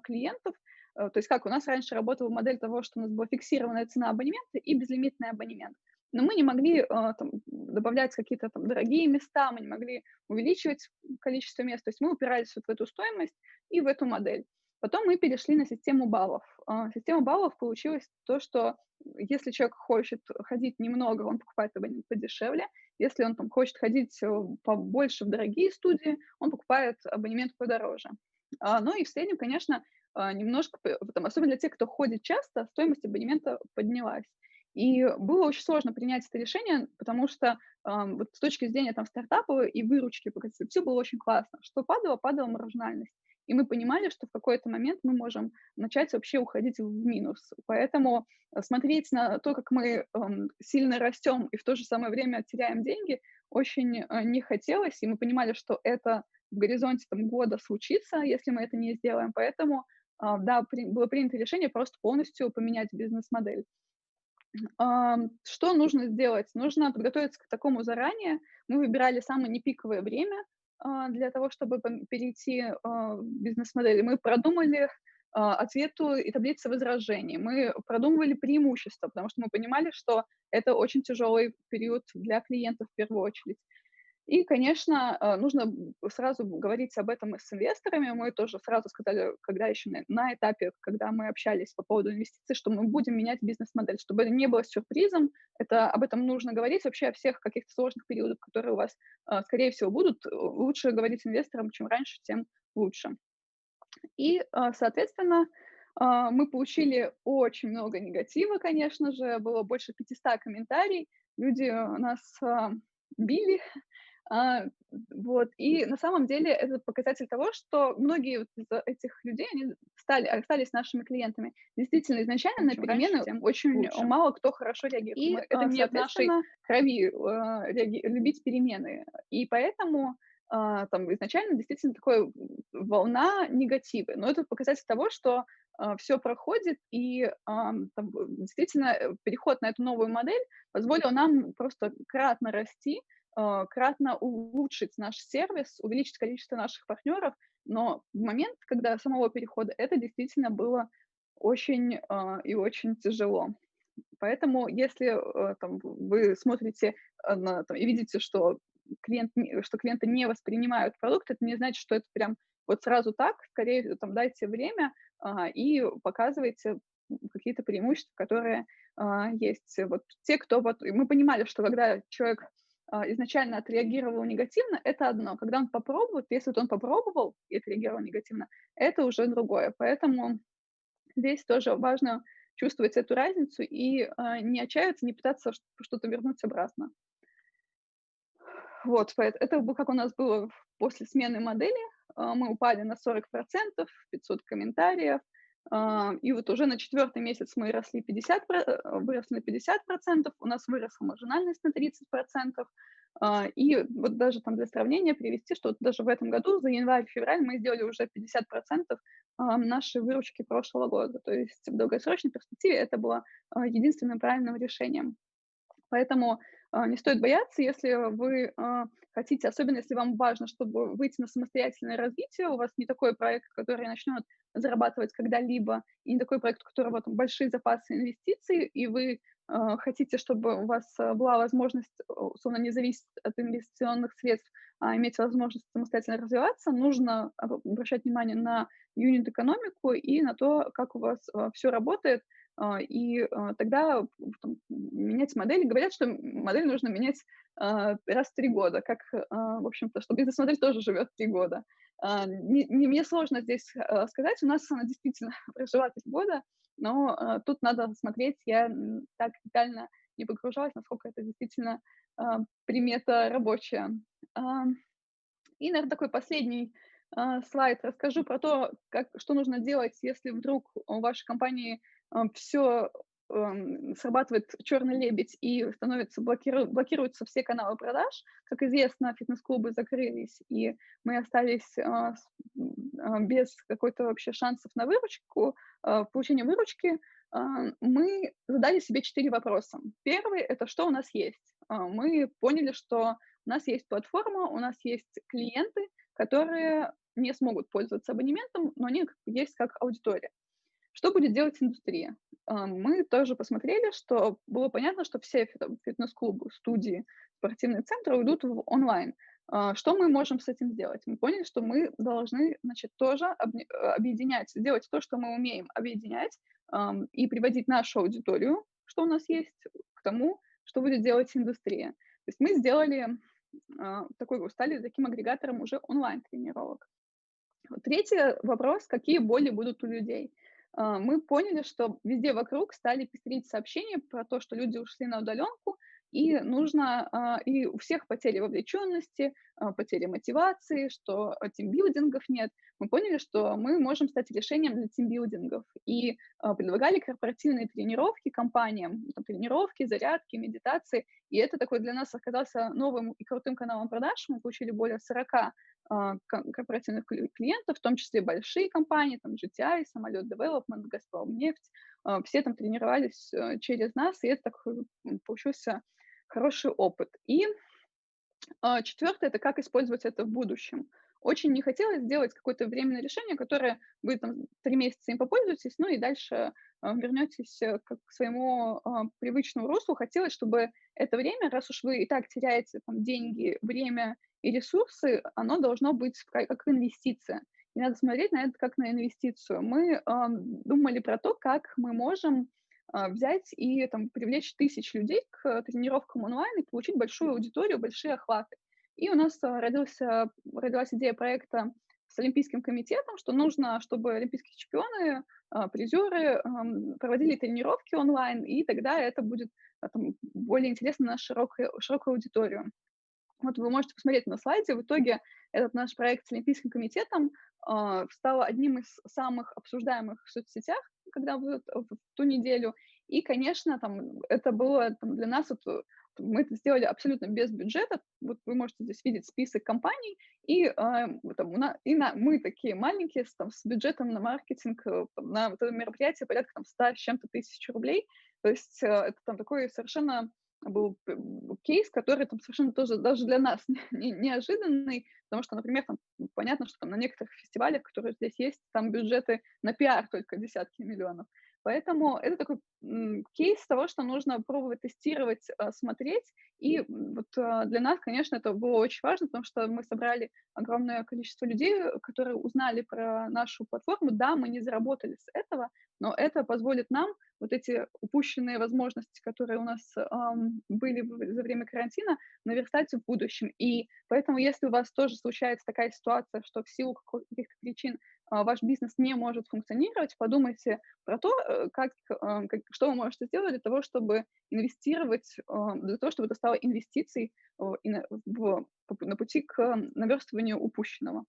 клиентов. То есть как у нас раньше работала модель того, что у нас была фиксированная цена абонемента и безлимитный абонемент. Но мы не могли там добавлять какие-то там дорогие места, мы не могли увеличивать количество мест. То есть мы упирались вот в эту стоимость и в эту модель. Потом мы перешли на систему баллов. Система баллов получилась то, что если человек хочет ходить немного, он покупает абонемент подешевле. Если он там хочет ходить побольше в дорогие студии, он покупает абонемент подороже. Ну и в среднем, конечно, немножко, там, особенно для тех, кто ходит часто, стоимость абонемента поднялась. И было очень сложно принять это решение, потому что вот с точки зрения там стартапа и выручки, все было очень классно. Что падало, падала маржинальность. И мы понимали, что в какой-то момент мы можем начать вообще уходить в минус. Поэтому смотреть на то, как мы сильно растем и в то же самое время теряем деньги, очень не хотелось. И мы понимали, что это в горизонте там, года случится, если мы это не сделаем. Поэтому, да, было принято решение просто полностью поменять бизнес-модель. Что нужно сделать? Нужно подготовиться к такому заранее. Мы выбирали самое непиковое время для того, чтобы перейти в бизнес-модель. Мы продумали ответу и таблицы возражений. Мы продумывали преимущества, потому что мы понимали, что это очень тяжелый период для клиентов в первую очередь. И, конечно, нужно сразу говорить об этом и с инвесторами. Мы тоже сразу сказали, когда еще на этапе, когда мы общались по поводу инвестиций, что мы будем менять бизнес-модель, чтобы это не было сюрпризом. Об этом нужно говорить вообще о всех каких-то сложных периодах, которые у вас, скорее всего, будут. Лучше говорить инвесторам, чем раньше, тем лучше. И, соответственно, мы получили очень много негатива, конечно же, было больше 500 комментариев. Люди нас били. Вот. И на самом деле это показатель того, что многие вот из этих людей, они остались нашими клиентами. Действительно, изначально на перемены очень мало кто хорошо реагирует. И это не в нашей крови любить перемены. И поэтому там изначально действительно такая волна негатива. Но это показатель того, что все проходит, и действительно переход на эту новую модель позволил нам просто кратно расти, кратно улучшить наш сервис, увеличить количество наших партнеров, но в момент, когда самого перехода, это действительно было очень и очень тяжело. Поэтому если там, вы смотрите и видите, что клиенты не воспринимают продукт, это не значит, что это прям вот сразу так. Скорее, там, дайте время и показывайте какие-то преимущества, которые есть. Вот те, кто... Мы понимали, что когда человек изначально отреагировал негативно, это одно. Когда он попробует, если он попробовал и отреагировал негативно, это уже другое. Поэтому здесь тоже важно чувствовать эту разницу и не отчаиваться, не пытаться что-то вернуть обратно. Вот, это как у нас было после смены модели. Мы упали на 40%, 500 комментариев, и вот уже на 4-й месяц мы выросли на 50%, у нас выросла маржинальность на 30%. И вот даже там для сравнения привести, что вот даже в этом году за январь-февраль мы сделали уже 50% нашей выручки прошлого года. То есть в долгосрочной перспективе это было единственным правильным решением. Поэтому не стоит бояться, если вы хотите, особенно если вам важно, чтобы выйти на самостоятельное развитие, у вас не такой проект, который начнет зарабатывать когда-либо, и не такой проект, у которого там большие запасы инвестиций, и вы хотите, чтобы у вас была возможность, условно, не зависеть от инвестиционных средств, а иметь возможность самостоятельно развиваться, нужно обращать внимание на юнит-экономику и на то, как у вас все работает, и тогда там, менять модель. Говорят, что модель нужно менять раз в 3 года, как, в общем-то, что бизнес-модель тоже живет 3 года. Мне сложно здесь сказать, у нас она действительно прожила 3 года, но тут надо смотреть, я так детально не погружалась, насколько это действительно примета рабочая. И, наверное, такой последний слайд. Расскажу про то, что нужно делать, если вдруг у вашей компании все срабатывает черный лебедь и блокируются все каналы продаж. Как известно, фитнес-клубы закрылись, и мы остались без какой-то вообще шансов на выручку, получение выручки. Мы задали себе 4 вопроса. Первый — это что у нас есть. мы поняли, что у нас есть платформа, у нас есть клиенты, которые не смогут пользоваться абонементом, но они есть как аудитория. Что будет делать индустрия? Мы тоже посмотрели, что было понятно, что все фитнес-клубы, студии, спортивные центры уйдут в онлайн. Что мы можем с этим сделать? Мы поняли, что мы должны, значит, тоже объединять, делать то, что мы умеем, объединять и приводить нашу аудиторию, что у нас есть, к тому, что будет делать индустрия. То есть мы сделали стали таким агрегатором уже онлайн-тренировок. Третий вопрос, какие боли будут у людей. Мы поняли, что везде вокруг стали пестрить сообщения про то, что люди ушли на удаленку, и нужно, и у всех потери вовлеченности, потери мотивации, что тимбилдингов нет. Мы поняли, что мы можем стать решением для тимбилдингов, и предлагали корпоративные тренировки компаниям, тренировки, зарядки, медитации, и это такой для нас оказался новым и крутым каналом продаж. Мы получили более 40 корпоративных клиентов, в том числе большие компании, там GTI, Самолет Development, Газпром нефть, все там тренировались через нас, и это такой получился хороший опыт. И четвертое — это как использовать это в будущем. Очень не хотелось сделать какое-то временное решение, которое вы там 3 месяца им попользуетесь, ну и дальше вернетесь к своему привычному руслу. Хотелось, чтобы это время, раз уж вы и так теряете там деньги, время и ресурсы, оно должно быть как инвестиция. И надо смотреть на это как на инвестицию. Мы думали про то, как мы можем взять и там привлечь тысяч людей к тренировкам онлайн и получить большую аудиторию, большие охваты. И у нас родилась идея проекта с Олимпийским комитетом, что нужно, чтобы олимпийские чемпионы, призеры проводили тренировки онлайн, и тогда это будет там, более интересно на широкую аудиторию. Вот вы можете посмотреть на слайде. В итоге этот наш проект с Олимпийским комитетом стал одним из самых обсуждаемых в соцсетях, когда в ту неделю. И, конечно, там, это было там, для нас, мы это сделали абсолютно без бюджета. Вот вы можете здесь видеть список компаний, и, мы такие маленькие, с бюджетом на маркетинг, на вот это мероприятие порядка 100 с чем-то тысяч рублей. То есть это там такой совершенно был кейс, который там совершенно тоже даже для нас неожиданный, потому что, например, там понятно, что там на некоторых фестивалях, которые здесь есть, там бюджеты на пиар только десятки миллионов. Поэтому это такой кейс того, что нужно пробовать тестировать, смотреть. И вот для нас, конечно, это было очень важно, потому что мы собрали огромное количество людей, которые узнали про нашу платформу. Да, мы не заработали с этого, но это позволит нам вот эти упущенные возможности, которые у нас были за время карантина, наверстать в будущем. И поэтому, если у вас тоже случается такая ситуация, что в силу каких-то причин ваш бизнес не может функционировать, подумайте про то, что вы можете сделать для того, чтобы инвестировать, для того, чтобы это стало инвестицией на пути к наверстыванию упущенного.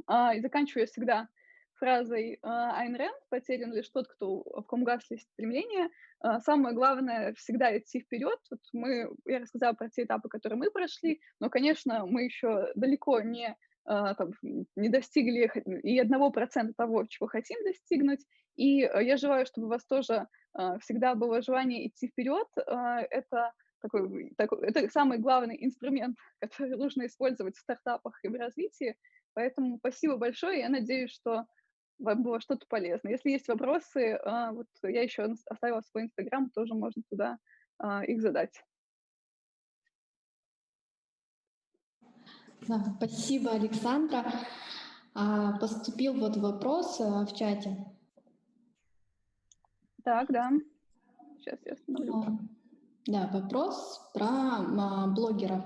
И заканчиваю я всегда фразой Айн Рэнд: «Потерян лишь тот, в ком гасли стремления». Самое главное — всегда идти вперед. Вот я рассказала про те этапы, которые мы прошли, но, конечно, мы еще далеко не достигли и 1% того, чего хотим достигнуть. И я желаю, чтобы у вас тоже всегда было желание идти вперед. Это самый главный инструмент, который нужно использовать в стартапах и в развитии. Поэтому спасибо большое. Я надеюсь, что вам было что-то полезное. Если есть вопросы, вот я еще оставила свой Инстаграм, тоже можно туда их задать. Да, спасибо, Александра. Поступил вот вопрос в чате. Так, да. Сейчас я остановлю. Да, вопрос про блогеров.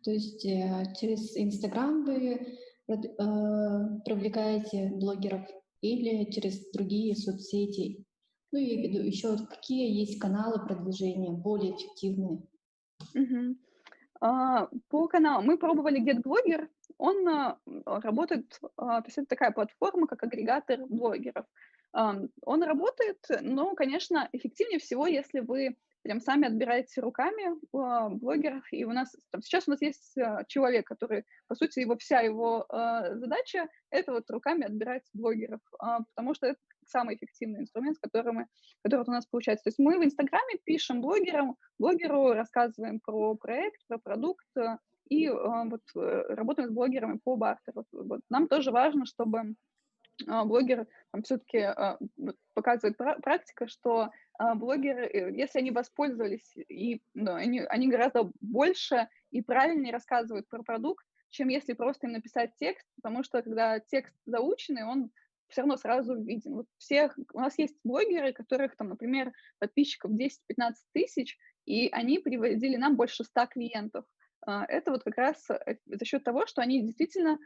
То есть через Инстаграм вы привлекаете блогеров или через другие соцсети? Ну и еще какие есть каналы продвижения более эффективные? По каналам мы пробовали GetBlogger. Он работает, то есть это такая платформа, как агрегатор блогеров. Он работает, но, конечно, эффективнее всего, если вы прям сами отбираете руками блогеров. И сейчас у нас есть человек, который, по сути, вся его задача — это вот руками отбирать блогеров, потому что это самый эффективный инструмент, который вот у нас получается. То есть мы в Инстаграме пишем блогеру рассказываем про проект, про продукт, и работаем с блогерами по бартеру. Вот. Нам тоже важно, чтобы блогер там все-таки показывает практика, что блогеры, если они воспользовались, они гораздо больше и правильнее рассказывают про продукт, чем если просто им написать текст, потому что когда текст заученный, он все равно сразу виден. Вот у нас есть блогеры, которых там, например, подписчиков 10-15 тысяч, и они приводили нам больше 100 клиентов. Это вот как раз за счет того, что они действительно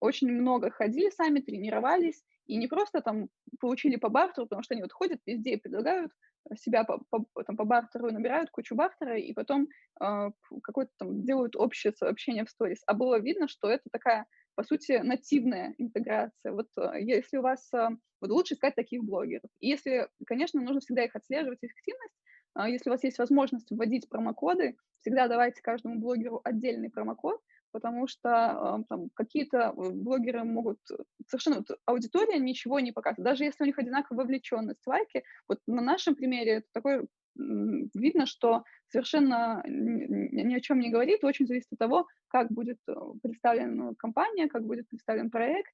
очень много ходили сами, тренировались, и не просто там получили по бартеру, потому что они вот ходят везде и предлагают себя по бартеру, набирают кучу бартера, и потом какое-то там делают общее сообщение в сторис. А было видно, что это такая, по сути, нативная интеграция. Вот если у вас... Вот лучше искать таких блогеров. И если, конечно, нужно всегда их отслеживать, эффективность. Если у вас есть возможность вводить промокоды, всегда давайте каждому блогеру отдельный промокод, потому что там какие-то блогеры могут совершенно... Вот, аудитория ничего не показывает. Даже если у них одинаковая вовлеченность, лайки, вот на нашем примере это такой... Видно, что совершенно ни о чем не говорит, очень зависит от того, как будет представлена компания, как будет представлен проект,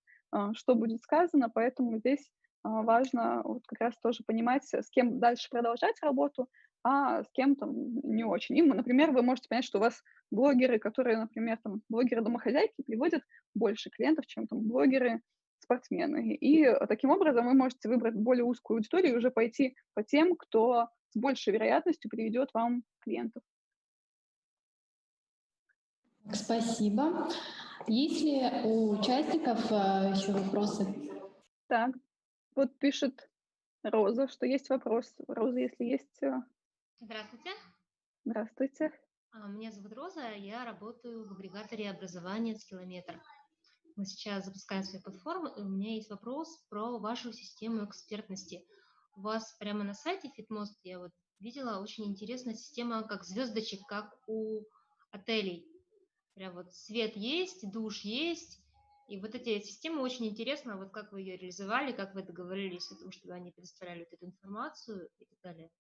что будет сказано, поэтому здесь важно вот как раз тоже понимать, с кем дальше продолжать работу, а с кем там не очень. И, например, вы можете понять, что у вас блогеры, которые, например, там, блогеры-домохозяйки приводят больше клиентов, чем там блогеры-спортсмены. И таким образом вы можете выбрать более узкую аудиторию и уже пойти по тем, кто с большей вероятностью приведет вам клиентов. Спасибо. Есть ли у участников еще вопросы? Так, вот пишет Роза, что есть вопрос. Роза, если есть... Здравствуйте. Здравствуйте. Меня зовут Роза, я работаю в агрегаторе образования «Скиллометр». Мы сейчас запускаем свою платформу, и у меня есть вопрос про вашу систему экспертности. У вас прямо на сайте FitMost я вот видела очень интересная система, как звездочек, как у отелей. Прям вот свет есть, душ есть, и вот эти системы очень интересно, вот как вы ее реализовали, как вы договорились о том, чтобы они предоставляли вот эту информацию и так далее.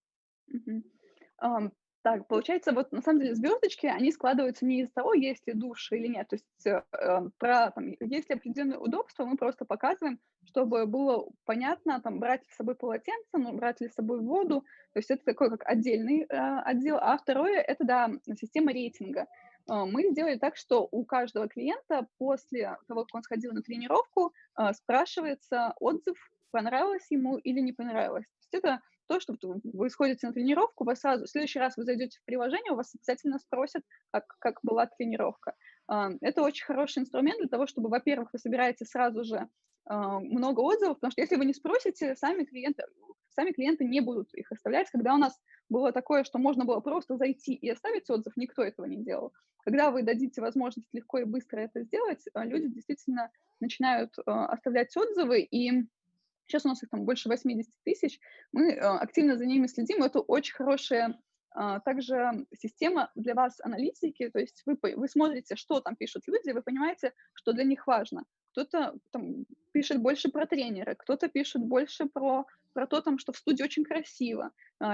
Так, получается, вот на самом деле звездочки, они складываются не из того, есть ли душ или нет. То есть есть ли определенные удобства, мы просто показываем, чтобы было понятно, там, брать ли с собой полотенце, брать ли с собой воду. То есть это такой как отдельный отдел. А второе, это, да, система рейтинга. Мы сделали так, что у каждого клиента после того, как он сходил на тренировку, спрашивается отзыв, понравилось ему или не понравилось. То есть это то, что вы сходите на тренировку, вы сразу, в следующий раз вы зайдете в приложение, у вас обязательно спросят, как была тренировка. Это очень хороший инструмент для того, чтобы, во-первых, вы собираете сразу же много отзывов, потому что если вы не спросите, сами клиенты не будут их оставлять. Когда у нас было такое, что можно было просто зайти и оставить отзыв, никто этого не делал. Когда вы дадите возможность легко и быстро это сделать, люди действительно начинают оставлять отзывы, и сейчас у нас их там больше 80 тысяч, мы активно за ними следим, это очень хорошая также система для вас аналитики, то есть вы смотрите, что там пишут люди, вы понимаете, что для них важно. Кто-то там пишет больше про тренера, кто-то пишет больше про то, там, что в студии очень красиво.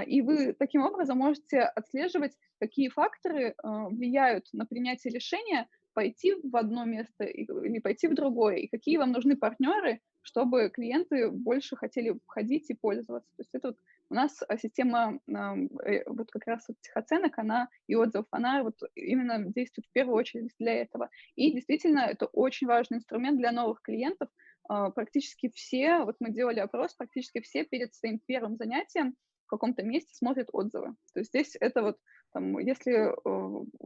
И вы таким образом можете отслеживать, какие факторы влияют на принятие решения пойти в одно место или пойти в другое, и какие вам нужны партнеры, чтобы клиенты больше хотели входить и пользоваться. То есть это вот у нас система вот как раз вот техоценок, она и отзывов, она вот именно действует в первую очередь для этого. И действительно, это очень важный инструмент для новых клиентов. Практически все, вот мы делали опрос, практически все перед своим первым занятием в каком-то месте смотрят отзывы. То есть здесь это вот, там, если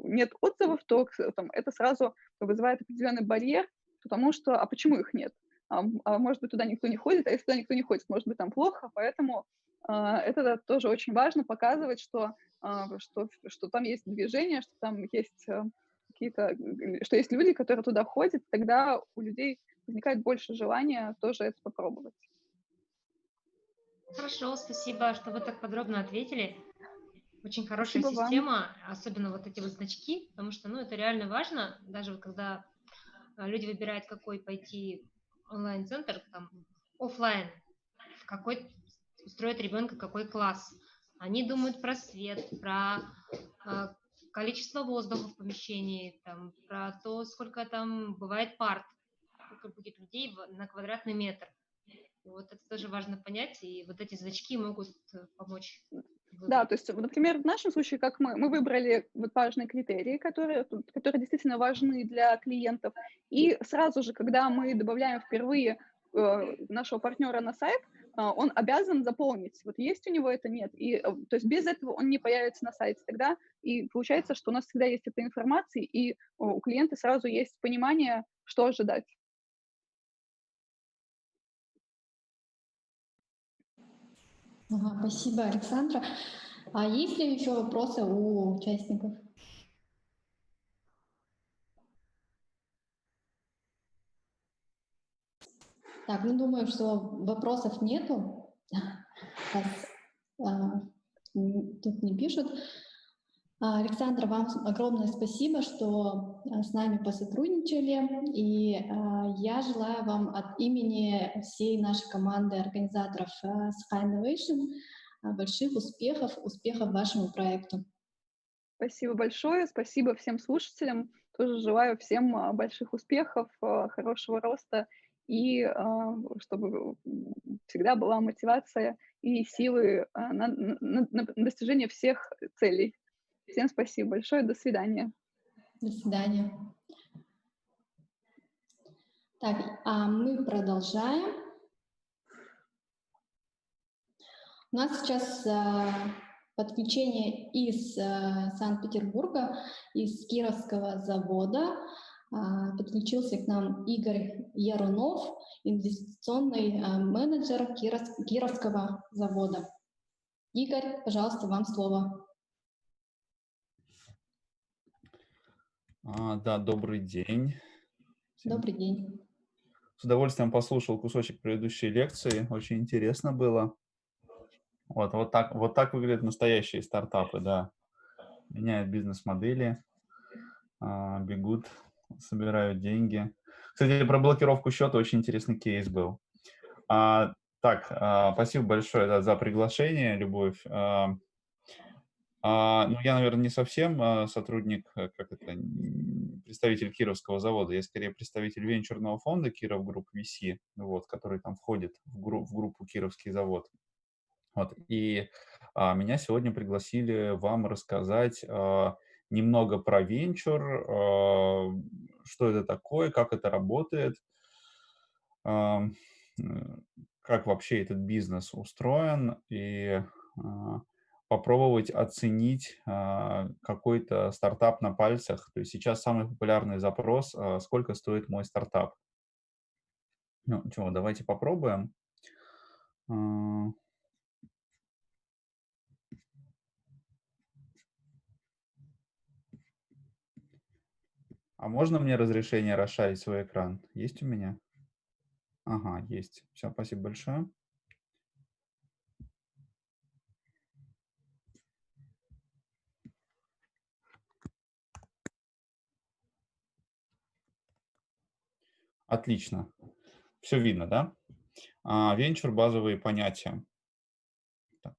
нет отзывов, то там, это сразу вызывает определенный барьер, потому что, а почему их нет? Может быть, туда никто не ходит, а если туда никто не ходит, может быть, там плохо, поэтому это тоже очень важно показывать, что там есть движение, что там есть что есть люди, которые туда ходят, тогда у людей возникает больше желания тоже это попробовать. Хорошо, спасибо, что вы так подробно ответили. Очень хорошая Спасибо система, особенно вот эти вот значки, потому что, это реально важно, даже вот когда люди выбирают, какой пойти онлайн-центр, там, офлайн, устроить ребенка какой класс. Они думают про свет, про количество воздуха в помещении, там, про то, сколько там бывает парт, сколько будет людей на квадратный метр. И вот это тоже важно понять, и вот эти значки могут помочь выбрать. Да, то есть, например, в нашем случае, как мы выбрали вот важные критерии, которые действительно важны для клиентов, и сразу же, когда мы добавляем впервые нашего партнера на сайт, он обязан заполнить, вот есть у него это, нет. И, то есть без этого он не появится на сайте тогда, и получается, что у нас всегда есть эта информация, и у клиента сразу есть понимание, что ожидать. Ага, спасибо, Александра. А есть ли еще вопросы у участников? Так, ну думаю, что вопросов нету. Тут не пишут. Александра, вам огромное спасибо, что с нами посотрудничали. И я желаю вам от имени всей нашей команды организаторов Sky Innovation больших успехов вашему проекту. Спасибо большое, спасибо всем слушателям. Тоже желаю всем больших успехов, хорошего роста и чтобы всегда была мотивация и силы на достижение всех целей. Всем спасибо большое, до свидания. До свидания. Так, а мы продолжаем. У нас сейчас подключение из Санкт-Петербурга, из Кировского завода. Подключился к нам Игорь Ярунов, инвестиционный менеджер Кировского завода. Игорь, пожалуйста, вам слово. Да, добрый день. Добрый день. С удовольствием послушал кусочек предыдущей лекции, очень интересно было. Вот так выглядят настоящие стартапы, да. Меняют бизнес-модели, бегут, собирают деньги. Кстати, про блокировку счета очень интересный кейс был. Спасибо большое за приглашение, Любовь. Ну, я, наверное, не совсем сотрудник, представитель Кировского завода. Я скорее представитель венчурного фонда Киров Групп VC, вот, который там входит в группу Кировский завод. Вот, и меня сегодня пригласили вам рассказать немного про венчур, что это такое, как это работает, как вообще этот бизнес устроен, и попробовать оценить какой-то стартап на пальцах. То есть сейчас самый популярный запрос «Сколько стоит мой стартап?». Ну, чего, давайте попробуем. А можно мне разрешение расширить свой экран? Есть у меня? Ага, есть. Все, спасибо большое. Отлично. Все видно, да? Венчур, базовые понятия. Так,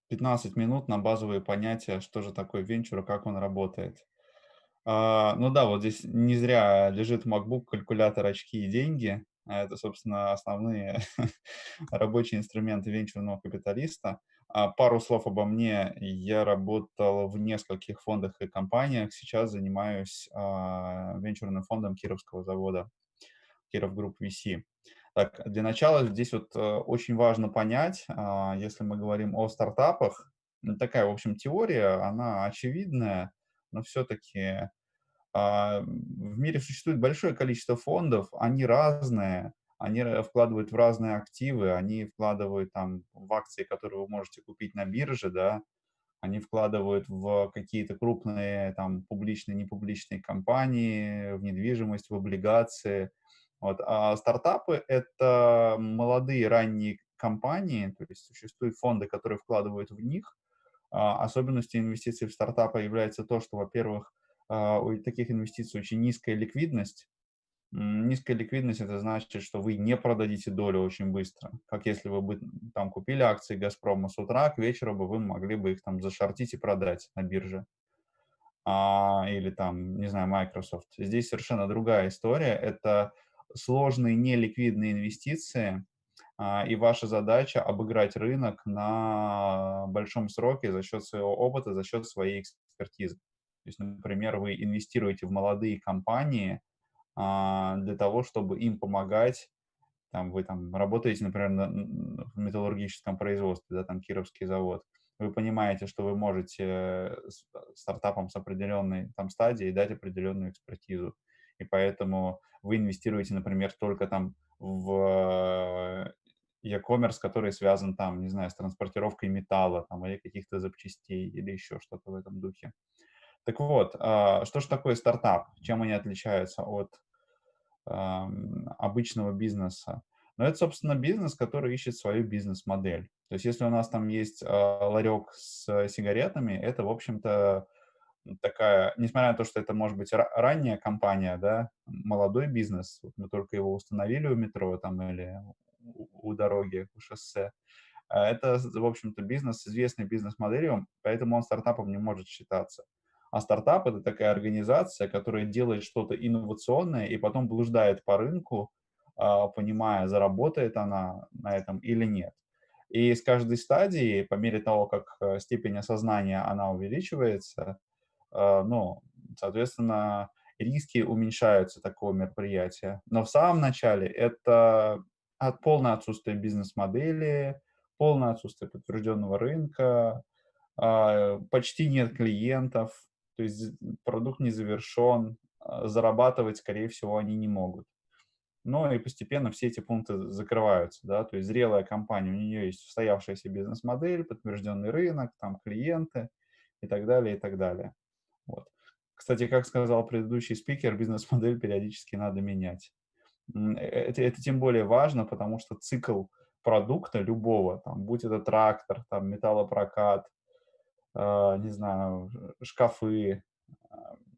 15 минут на базовые понятия, что же такое венчур и как он работает. Ну да, вот здесь не зря лежит MacBook, калькулятор, очки и деньги. Это, собственно, основные рабочие инструменты венчурного капиталиста. Пару слов обо мне. Я работал в нескольких фондах и компаниях. Сейчас занимаюсь венчурным фондом Кировского завода, Киров Групп VC. Так, для начала здесь вот очень важно понять, если мы говорим о стартапах, такая, в общем, теория, она очевидная, но все-таки в мире существует большое количество фондов, они разные, они вкладывают в разные активы, они вкладывают там в акции, которые вы можете купить на бирже, да, они вкладывают в какие-то крупные там публичные, непубличные компании, в недвижимость, в облигации. Вот. А стартапы — это молодые ранние компании, то есть существуют фонды, которые вкладывают в них. Особенностью инвестиций в стартапы является то, что, во-первых, у таких инвестиций очень низкая ликвидность, Низкая ликвидность — это значит, что вы не продадите долю очень быстро. Как если вы бы там купили акции «Газпрома» с утра, к вечеру бы вы могли бы их там зашортить и продать на бирже. Или там, не знаю, Microsoft. Здесь совершенно другая история. Это сложные неликвидные инвестиции, и ваша задача — обыграть рынок на большом сроке за счет своего опыта, за счет своей экспертизы. То есть, например, вы инвестируете в молодые компании, для того, чтобы им помогать. Там вы там работаете, например, в металлургическом производстве, да, там Кировский завод. Вы понимаете, что вы можете стартапам с определенной там стадией дать определенную экспертизу. И поэтому вы инвестируете, например, только там в e-commerce, который связан там, не знаю, с транспортировкой металла там, или каких-то запчастей, или еще что-то в этом духе. Так вот, что же такое стартап? Чем они отличаются от обычного бизнеса? Но это, собственно, бизнес, который ищет свою бизнес-модель. То есть если у нас там есть ларек с сигаретами, это, в общем-то, такая, несмотря на то, что это может быть ранняя компания, да, молодой бизнес, вот мы только его установили у метро там или у дороги, у шоссе, это, в общем-то, бизнес с известной бизнес-моделью, поэтому он стартапом не может считаться. А стартап — это такая организация, которая делает что-то инновационное и потом блуждает по рынку, понимая, заработает она на этом или нет. И с каждой стадией, по мере того, как степень осознания она увеличивается, ну, соответственно, риски уменьшаются такого мероприятия. Но в самом начале это полное отсутствие бизнес-модели, полное отсутствие подтвержденного рынка, почти нет клиентов, то есть продукт не завершен, зарабатывать, скорее всего, они не могут. Но и постепенно все эти пункты закрываются, да, то есть зрелая компания, у нее есть устоявшаяся бизнес-модель, подтвержденный рынок, там клиенты и так далее, и так далее. Вот. Кстати, как сказал предыдущий спикер, бизнес-модель периодически надо менять. Это тем более важно, потому что цикл продукта любого, там, будь это трактор, там, металлопрокат, не знаю, шкафы,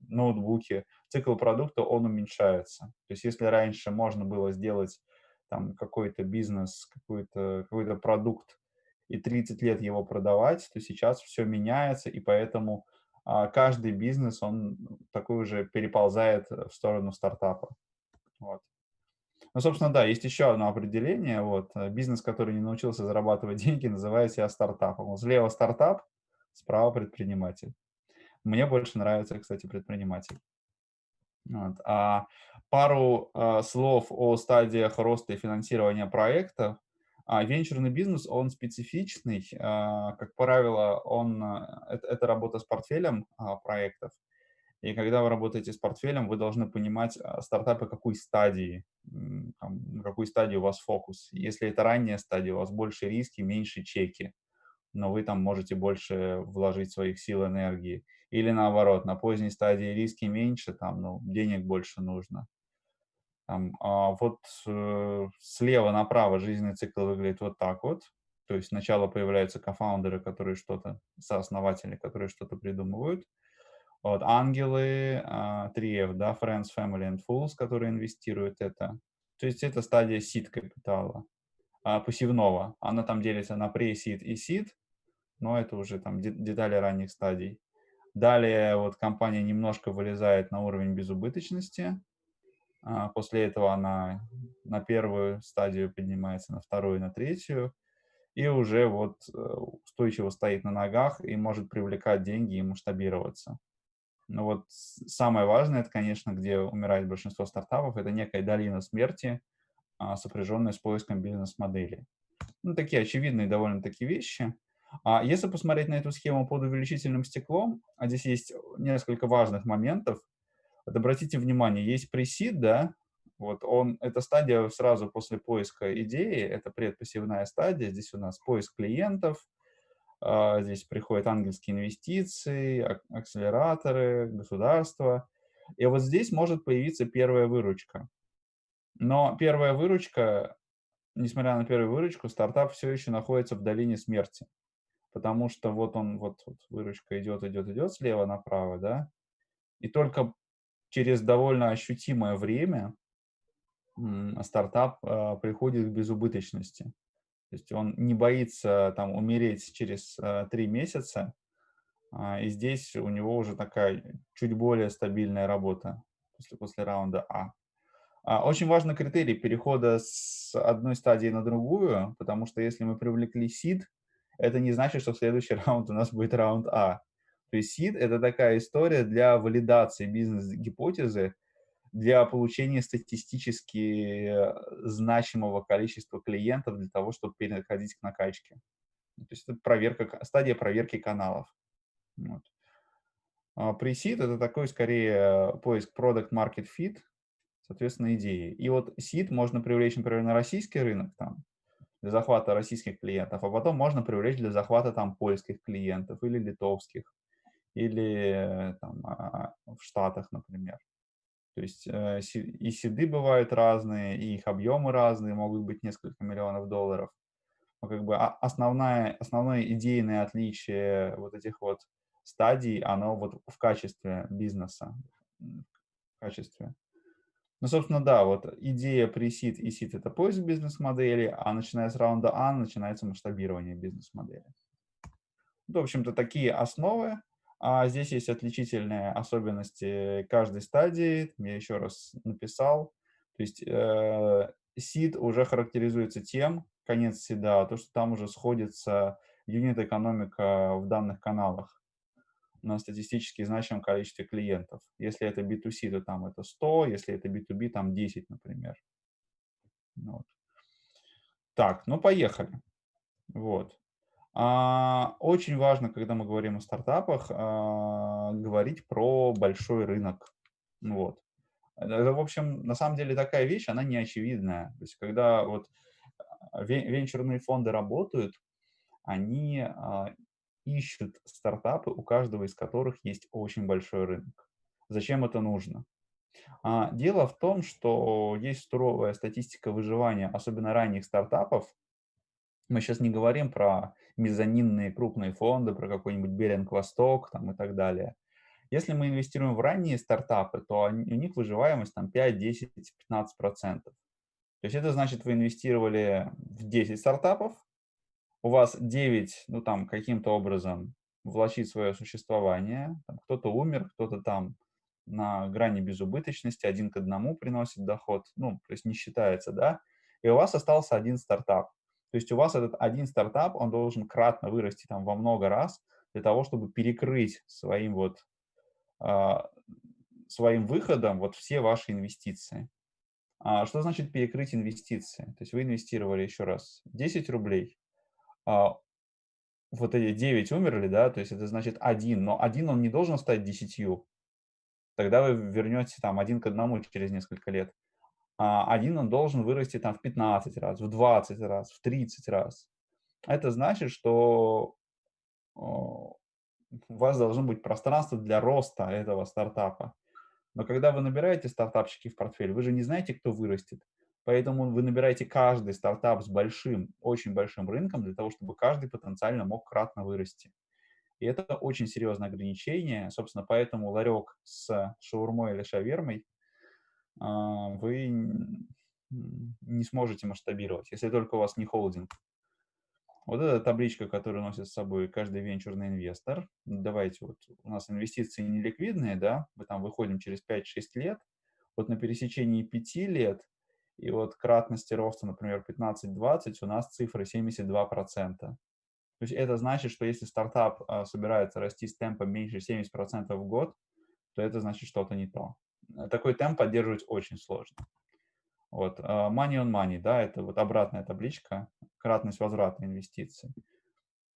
ноутбуки, цикл продукта, он уменьшается. То есть если раньше можно было сделать там какой-то бизнес, какой-то продукт и 30 лет его продавать, то сейчас все меняется, и поэтому каждый бизнес, он такой уже переползает в сторону стартапа. Вот. Ну, собственно, да, есть еще одно определение. Вот, бизнес, который не научился зарабатывать деньги, называет себя стартапом. Вот слева стартап, справа предприниматель. Мне больше нравится, кстати, предприниматель. Вот. Пару слов о стадиях роста и финансирования проектов. Венчурный бизнес, он специфичный. Как правило, это работа с портфелем проектов. И когда вы работаете с портфелем, вы должны понимать, стартапы какой стадии, на какой стадии у вас фокус. Если это ранняя стадия, у вас больше риски, меньше чеки, но вы там можете больше вложить своих сил, энергии. Или наоборот, на поздней стадии риски меньше, там, ну, денег больше нужно. Там, слева направо жизненный цикл выглядит вот так вот. То есть сначала появляются кофаундеры, которые что-то, сооснователи, которые что-то придумывают. Вот, ангелы, 3F, да, Friends, Family and Fools, которые инвестируют это. То есть это стадия seed капитала, пассивного. Она там делится на pre-seed и seed, но это уже там детали ранних стадий. Далее вот компания немножко вылезает на уровень безубыточности. После этого она на первую стадию поднимается, на вторую, на третью. И уже вот устойчиво стоит на ногах и может привлекать деньги и масштабироваться. Но вот самое важное, это, конечно, где умирает большинство стартапов, это некая долина смерти, сопряженная с поиском бизнес-модели. Ну, такие очевидные довольно-таки вещи. Если посмотреть на эту схему под увеличительным стеклом, здесь есть несколько важных моментов. Вот обратите внимание, есть пресид, да, вот эта стадия сразу после поиска идеи, это предпассивная стадия, здесь у нас поиск клиентов, здесь приходят ангельские инвестиции, акселераторы, государство. И вот здесь может появиться первая выручка. Но первая выручка, несмотря на первую выручку, стартап все еще находится в долине смерти. Потому что вот выручка идет, идет, идет слева направо, да, и только через довольно ощутимое время, стартап приходит к безубыточности. То есть он не боится там умереть через 3 месяца, и здесь у него уже такая чуть более стабильная работа после раунда А. Очень важный критерий перехода с одной стадии на другую, потому что если мы привлекли сид, это не значит, что в следующий раунд у нас будет раунд А. То есть сид — это такая история для валидации бизнес-гипотезы, для получения статистически значимого количества клиентов для того, чтобы переходить к накачке. То есть это стадия проверки каналов. Вот. Pre-seed — это такой, скорее, поиск product market fit, соответственно, идеи. И вот seed можно привлечь, например, на российский рынок там, для захвата российских клиентов, а потом можно привлечь для захвата там польских клиентов или литовских, или там, в Штатах, например. То есть и сиды бывают разные, и их объемы разные, могут быть несколько миллионов долларов. Но как бы основное идейное отличие вот этих вот стадий, оно вот в качестве бизнеса, в качестве. Ну, собственно, да, вот идея pre-seed и seed — это поиск бизнес-модели, а начиная с раунда А начинается масштабирование бизнес-модели. В общем-то, такие основы. Здесь есть отличительные особенности каждой стадии. Я еще раз написал. То есть seed уже характеризуется тем, конец сида, то, что там уже сходится юнит-экономика в данных каналах на статистически значимом количестве клиентов. Если это B2C, то там это 100, если это B2B, там 10, например. Вот. Так, ну поехали. Вот. Очень важно, когда мы говорим о стартапах, говорить про большой рынок. Вот. Это, в общем, на самом деле такая вещь, она не очевидная. То есть, когда вот венчурные фонды работают, они ищут стартапы, у каждого из которых есть очень большой рынок. Зачем это нужно? Дело в том, что есть суровая статистика выживания, особенно ранних стартапов. Мы сейчас не говорим про мезонинные крупные фонды, про какой-нибудь Беринг Восток там, и так далее. Если мы инвестируем в ранние стартапы, то у них выживаемость там 5, 10, 15%. То есть это значит, вы инвестировали в 10 стартапов, у вас 9, ну там каким-то образом влачит свое существование, там, кто-то умер, кто-то там на грани безубыточности, 1 к 1 приносит доход, ну, то есть не считается, да, и у вас остался один стартап. То есть у вас этот один стартап, он должен кратно вырасти там во много раз для того, чтобы перекрыть а, своим выходом вот все ваши инвестиции. Что значит перекрыть инвестиции? То есть вы инвестировали, еще раз, 10 рублей, вот эти 9 умерли, да, то есть это значит 1, но 1 он не должен стать 10. Тогда вы вернете там 1 к 1 через несколько лет. 1 он должен вырасти там в 15 раз, в 20 раз, в 30 раз. Это значит, что у вас должно быть пространство для роста этого стартапа. Но когда вы набираете стартапчики в портфель, вы же не знаете, кто вырастет. Поэтому вы набираете каждый стартап с большим, очень большим рынком для того, чтобы каждый потенциально мог кратно вырасти. И это очень серьезное ограничение. Собственно, поэтому ларек с шаурмой или шавермой вы не сможете масштабировать, если только у вас не холдинг. Вот эта табличка, которую носит с собой каждый венчурный инвестор. Давайте, вот у нас инвестиции неликвидные, да, мы там выходим через 5-6 лет. Вот на пересечении 5 лет и вот кратности роста, например, 15-20, у нас цифры 72%. То есть это значит, что если стартап собирается расти с темпом меньше 70% в год, то это значит что-то не то. Такой темп поддерживать очень сложно. Вот. Money on money, да, это вот обратная табличка, кратность возврата инвестиций.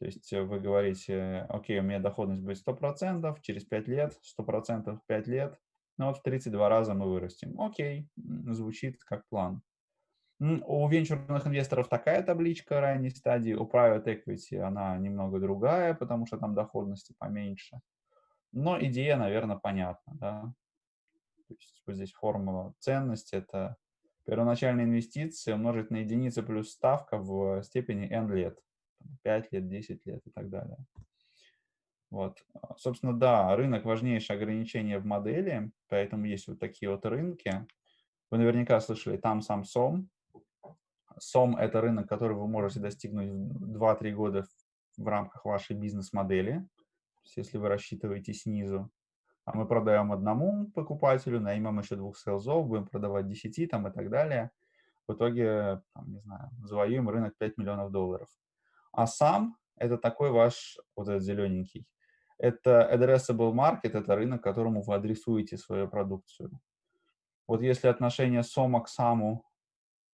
То есть вы говорите, окей, у меня доходность будет 100%, через 5 лет, 100% 5 лет, ну вот в 32 раза мы вырастем. Окей, звучит как план. У венчурных инвесторов такая табличка ранней стадии, у private equity она немного другая, потому что там доходности поменьше. Но идея, наверное, понятна, да. То есть вот здесь формула ценности — это первоначальные инвестиции умножить на единицы плюс ставка в степени n лет. 5 лет, 10 лет и так далее. Вот. Собственно, да, рынок — важнейшее ограничение в модели, поэтому есть вот такие вот рынки. Вы наверняка слышали там, сам, сом. Сом – это рынок, который вы можете достигнуть в 2-3 года в рамках вашей бизнес-модели, то есть если вы рассчитываете снизу. А мы продаем одному покупателю, наймем еще 2 сейлзов, будем продавать 10 там и так далее. В итоге, там, не знаю, завоюем рынок 5 миллионов долларов. А сам – это такой ваш, вот этот зелененький, это addressable market, это рынок, которому вы адресуете свою продукцию. Вот если отношение сома к саму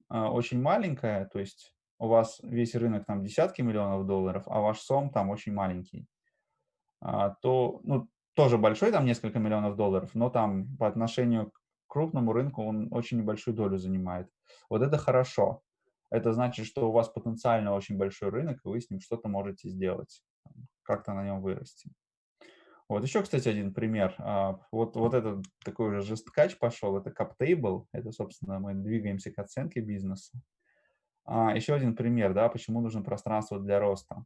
очень маленькое, то есть у вас весь рынок там десятки миллионов долларов, а ваш сом там очень маленький, то, ну, тоже большой, там несколько миллионов долларов, но там по отношению к крупному рынку он очень небольшую долю занимает. Вот это хорошо. Это значит, что у вас потенциально очень большой рынок, и вы с ним что-то можете сделать, как-то на нем вырасти. Вот еще, кстати, один пример. Вот этот такой уже жесткач пошел, это CapTable. Это, собственно, мы двигаемся к оценке бизнеса. Еще один пример, да, почему нужно пространство для роста.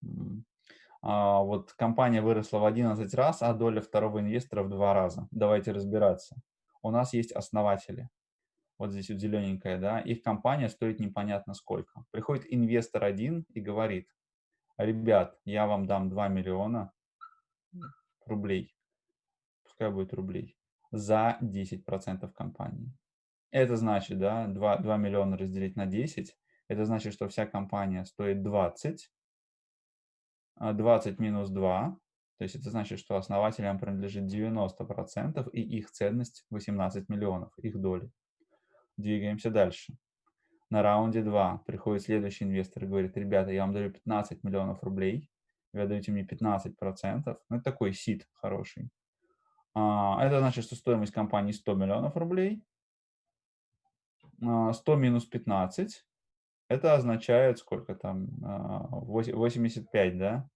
Вот компания выросла в 11 раз, а доля второго инвестора в 2 раза. Давайте разбираться. У нас есть основатели. Вот здесь вот зелененькая, да, их компания стоит непонятно сколько. Приходит инвестор один и говорит: ребят, я вам дам 2 миллиона рублей, пускай будет рублей, за 10% компании. Это значит, да, 2 миллиона разделить на 10, это значит, что вся компания стоит 20, 20 минус 2, то есть это значит, что основателям принадлежит 90% и их ценность 18 миллионов, их доли. Двигаемся дальше. На раунде 2 приходит следующий инвестор и говорит: ребята, я вам даю 15 миллионов рублей, вы отдаете мне 15%, ну это такой сид хороший. Это значит, что стоимость компании 100 миллионов рублей, 100 минус 15, это означает сколько там, 85, да?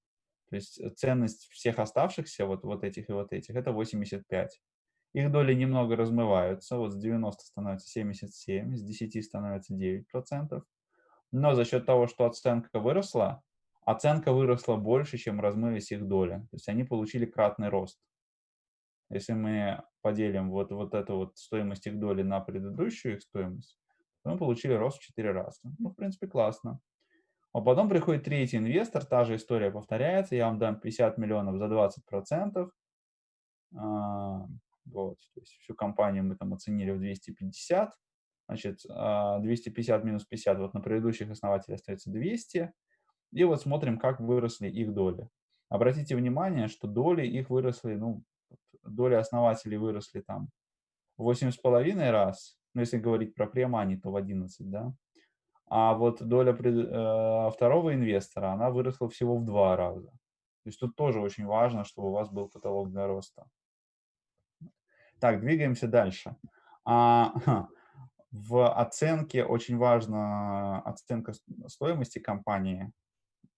То есть ценность всех оставшихся, вот этих и вот этих, это 85. Их доли немного размываются, вот с 90 становится 77, с 10 становится 9%. Но за счет того, что оценка выросла больше, чем размылись их доли. То есть они получили кратный рост. Если мы поделим вот эту вот стоимость их доли на предыдущую их стоимость, то мы получили рост в 4 раза. Ну, в принципе, классно. А потом приходит третий инвестор, та же история повторяется, я вам дам 50 миллионов за 20%. Вот, то есть всю компанию мы там оценили в 250. Значит, 250 минус 50, вот на предыдущих основателей остается 200. И вот смотрим, как выросли их доли. Обратите внимание, что доли их выросли, ну, доли основателей выросли там в 8,5 раз, ну, если говорить про премани, то в 11, да. А вот доля второго инвестора, она выросла всего в 2 раза. То есть тут тоже очень важно, чтобы у вас был потолок для роста. Так, двигаемся дальше. В оценке очень важна оценка стоимости компании.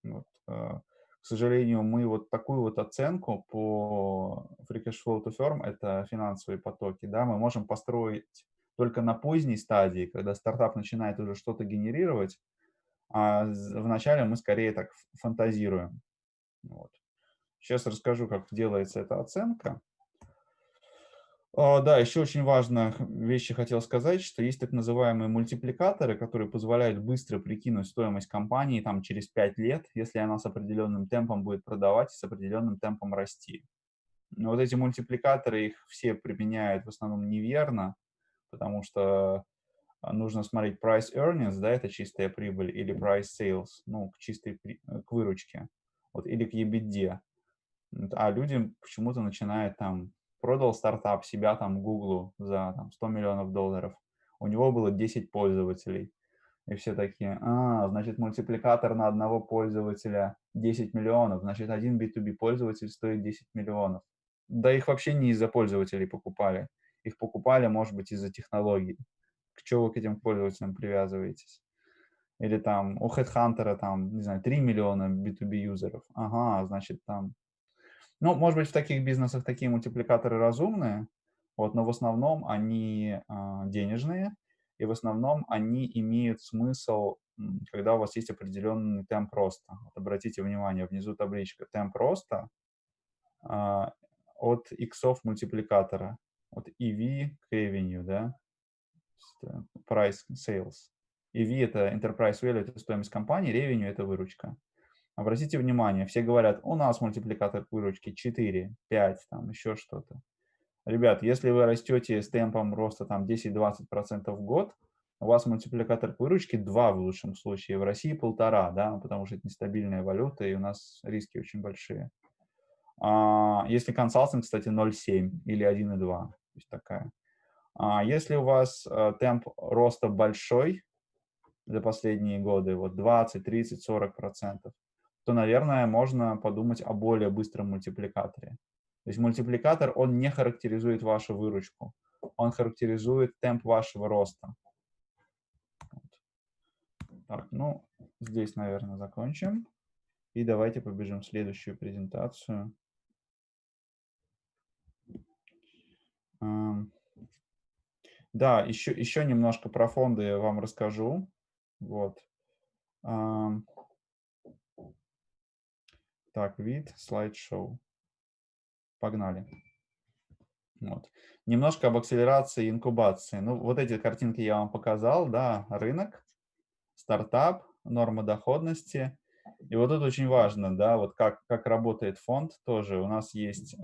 Вот, к сожалению, мы вот такую вот оценку по Free Cash Flow to Firm, это финансовые потоки, да, мы можем построить только на поздней стадии, когда стартап начинает уже что-то генерировать, а вначале мы скорее так фантазируем. Вот. Сейчас расскажу, как делается эта оценка. Да, еще очень важная вещь хотел сказать, что есть так называемые мультипликаторы, которые позволяют быстро прикинуть стоимость компании там, через 5 лет, если она с определенным темпом будет продавать и с определенным темпом расти. Но вот эти мультипликаторы, их все применяют в основном неверно, потому что нужно смотреть price earnings, да, это чистая прибыль, или price sales, ну, к выручке, вот, или к EBITDA. А люди почему-то начинают там, продал стартап себя там Гуглу за там, 100 миллионов долларов, у него было 10 пользователей. И все такие: значит, мультипликатор на одного пользователя 10 миллионов, значит, один B2B пользователь стоит 10 миллионов. Да их вообще не из-за пользователей покупали. Их покупали, может быть, из-за технологий. К чему вы к этим пользователям привязываетесь? Или там у HeadHunter там, не знаю, 3 миллиона B2B юзеров. Ага, значит, там... Ну, может быть, в таких бизнесах такие мультипликаторы разумные, вот, но в основном они денежные, и в основном они имеют смысл, когда у вас есть определенный темп роста. Вот обратите внимание, внизу табличка темп роста от иксов мультипликатора, от EV к revenue, да. price sales. EV – это enterprise value, это стоимость компании, revenue – это выручка. Обратите внимание, все говорят, у нас мультипликатор выручки 4, 5, там еще что-то. Ребят, если вы растете с темпом роста там 10-20% в год, у вас мультипликатор выручки 2 в лучшем случае, в России 1,5, да, потому что это нестабильная валюта, и у нас риски очень большие. Если консалтинг, кстати, 0,7 или 1,2, то есть такая. Если у вас темп роста большой за последние годы, вот 20, 30, 40%, то, наверное, можно подумать о более быстром мультипликаторе. То есть мультипликатор, он не характеризует вашу выручку, он характеризует темп вашего роста. Так, ну, здесь, наверное, закончим. И давайте побежим в следующую презентацию. Да, еще немножко про фонды я вам расскажу. Вот. Так, вид, слайд-шоу. Погнали. Вот. Немножко об акселерации и инкубации. Ну, вот эти картинки я вам показал, да, рынок, стартап, норма доходности. И вот тут очень важно, да, вот как работает фонд тоже. У нас есть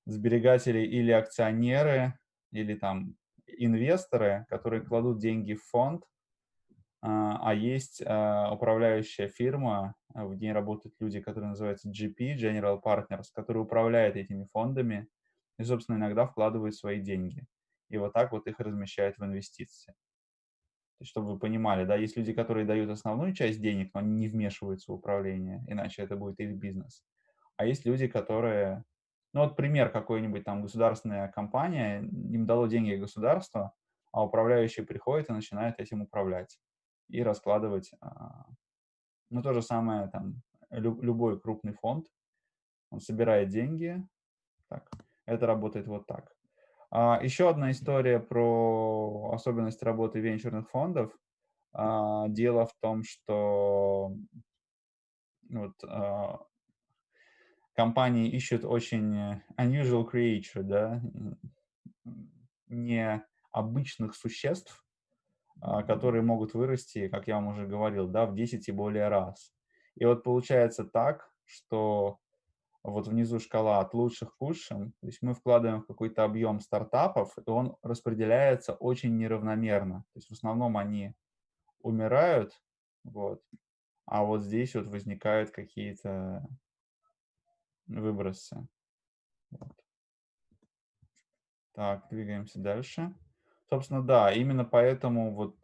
сберегатели или акционеры, или там инвесторы, которые кладут деньги в фонд, а есть управляющая фирма, в ней работают люди, которые называются GP, General Partners, которые управляют этими фондами и, собственно, иногда вкладывают свои деньги. И вот так вот их размещают в инвестиции. То есть, чтобы вы понимали, да, есть люди, которые дают основную часть денег, но они не вмешиваются в управление, иначе это будет их бизнес. А есть люди, которые... Ну вот пример, какой-нибудь там государственная компания, им дало деньги государство, а управляющий приходит и начинает этим управлять и раскладывать. Ну, то же самое там, любой крупный фонд, он собирает деньги, так, это работает вот так. Еще одна история про особенность работы венчурных фондов. Дело в том, что вот, компании ищут очень unusual creature, да, необычных существ, которые могут вырасти, как я вам уже говорил, да, в 10 и более раз. И вот получается так, что вот внизу шкала от лучших к худшим, то есть мы вкладываем в какой-то объем стартапов, и он распределяется очень неравномерно. То есть в основном они умирают, вот, а вот здесь вот возникают какие-то выбросы. Вот. Так, двигаемся дальше. Собственно, да, именно поэтому вот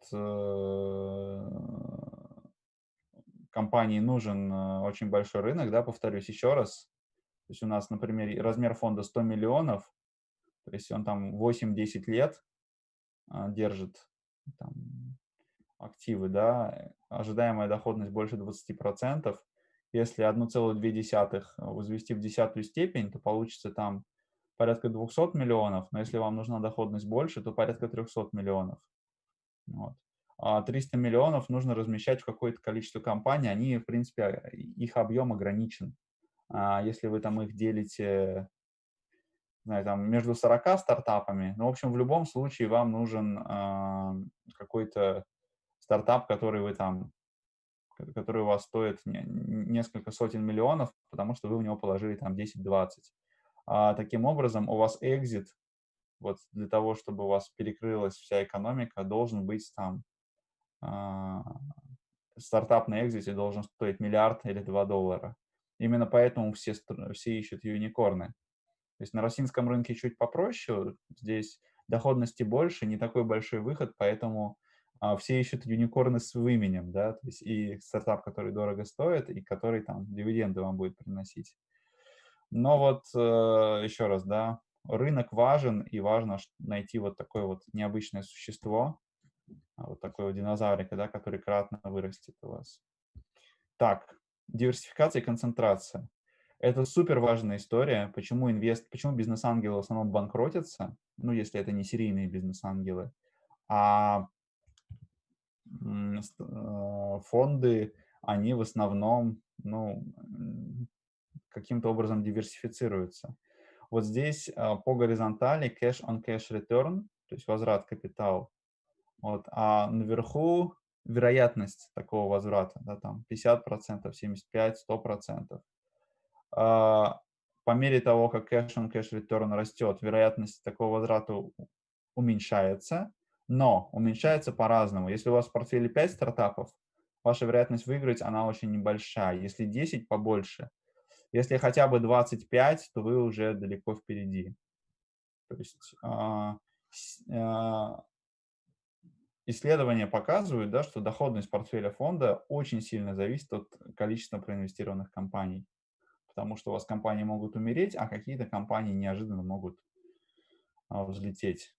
компании нужен очень большой рынок, да, повторюсь еще раз. То есть у нас, например, размер фонда 100 миллионов, то есть он там 8-10 лет держит там, активы, да, ожидаемая доходность больше 20%. Если 1,2 возвести в десятую степень, то получится там порядка 200 миллионов, но если вам нужна доходность больше, то порядка 300 миллионов. Вот. А 300 миллионов нужно размещать в какое-то количество компаний, они, в принципе, их объем ограничен. Если вы там их делите, знаю, там, между 40 стартапами, ну, в общем, в любом случае вам нужен какой-то стартап, который который у вас стоит несколько сотен миллионов, потому что вы в него положили там 10-20. Таким образом, у вас экзит, вот для того, чтобы у вас перекрылась вся экономика, должен быть там стартап на экзите должен стоить $1 миллиард или $2. Именно поэтому все ищут юникорны. То есть на российском рынке чуть попроще, здесь доходности больше, не такой большой выход, поэтому все ищут юникорны с именем, да, то есть и стартап, который дорого стоит, и который там дивиденды вам будет приносить. Но вот еще раз, да, рынок важен, и важно найти вот такое вот необычное существо, вот такой вот динозаврика, да, который кратно вырастет у вас. Так, диверсификация и концентрация. Это супер важная история. Почему бизнес-ангелы в основном банкротятся, ну, если это не серийные бизнес-ангелы, а фонды, они в основном, ну, каким-то образом диверсифицируются. Вот здесь по горизонтали cash on cash return, то есть возврат капитала. Вот, а наверху вероятность такого возврата, да, там 50%, 75%, 100%. А, по мере того, как cash-on-cash return растет, вероятность такого возврата уменьшается, но уменьшается по-разному. Если у вас в портфеле 5 стартапов, ваша вероятность выиграть, она очень небольшая. Если 10, побольше. Если хотя бы 25, то вы уже далеко впереди. То есть исследования показывают, да, что доходность портфеля фонда очень сильно зависит от количества проинвестированных компаний. Потому что у вас компании могут умереть, а какие-то компании неожиданно могут взлететь.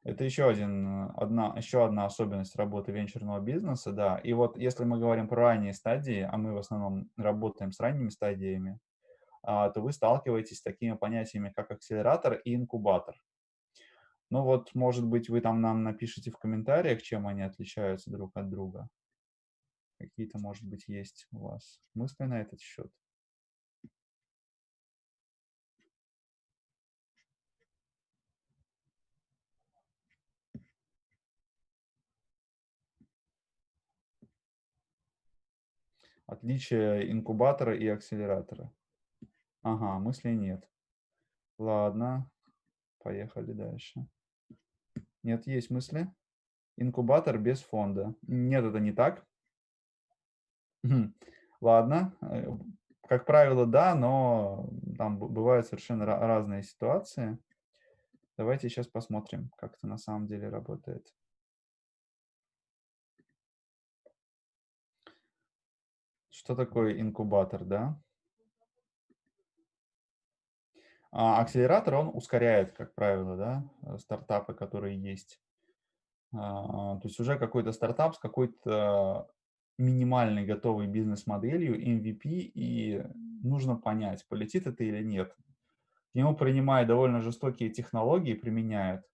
Это еще одна особенность работы венчурного бизнеса, да. И вот если мы говорим про ранние стадии, а мы в основном работаем с ранними стадиями, то вы сталкиваетесь с такими понятиями, как акселератор и инкубатор. Ну вот, может быть, вы там нам напишите в комментариях, чем они отличаются друг от друга. Какие-то, может быть, есть у вас мысли на этот счет. Отличие инкубатора и акселератора. Ага, мыслей нет. Ладно, поехали дальше. Нет, есть мысли? Инкубатор без фонда. Нет, это не так. Ладно. Как правило, да, но там бывают совершенно разные ситуации. Давайте сейчас посмотрим, как это на самом деле работает. Что такое инкубатор, да? Акселератор, он ускоряет, как правило, да, стартапы, которые есть. То есть уже какой-то стартап с какой-то минимальной готовой бизнес-моделью, MVP, и нужно понять, полетит это или нет. К нему принимают довольно жестокие технологии, применяют,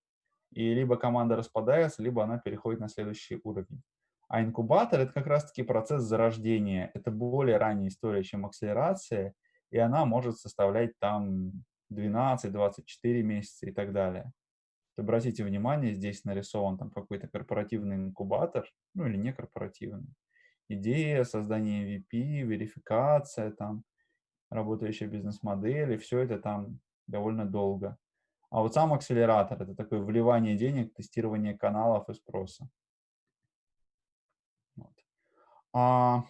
и либо команда распадается, либо она переходит на следующий уровень. А инкубатор — это как раз-таки процесс зарождения. Это более ранняя история, чем акселерация, и она может составлять там 12-24 месяца и так далее. Обратите внимание, здесь нарисован там какой-то корпоративный инкубатор, ну или не корпоративный. Идея, создание MVP, верификация, там, работающая бизнес-модель, и все это там довольно долго. А вот сам акселератор — это такое вливание денег, тестирование каналов и спроса. Вот.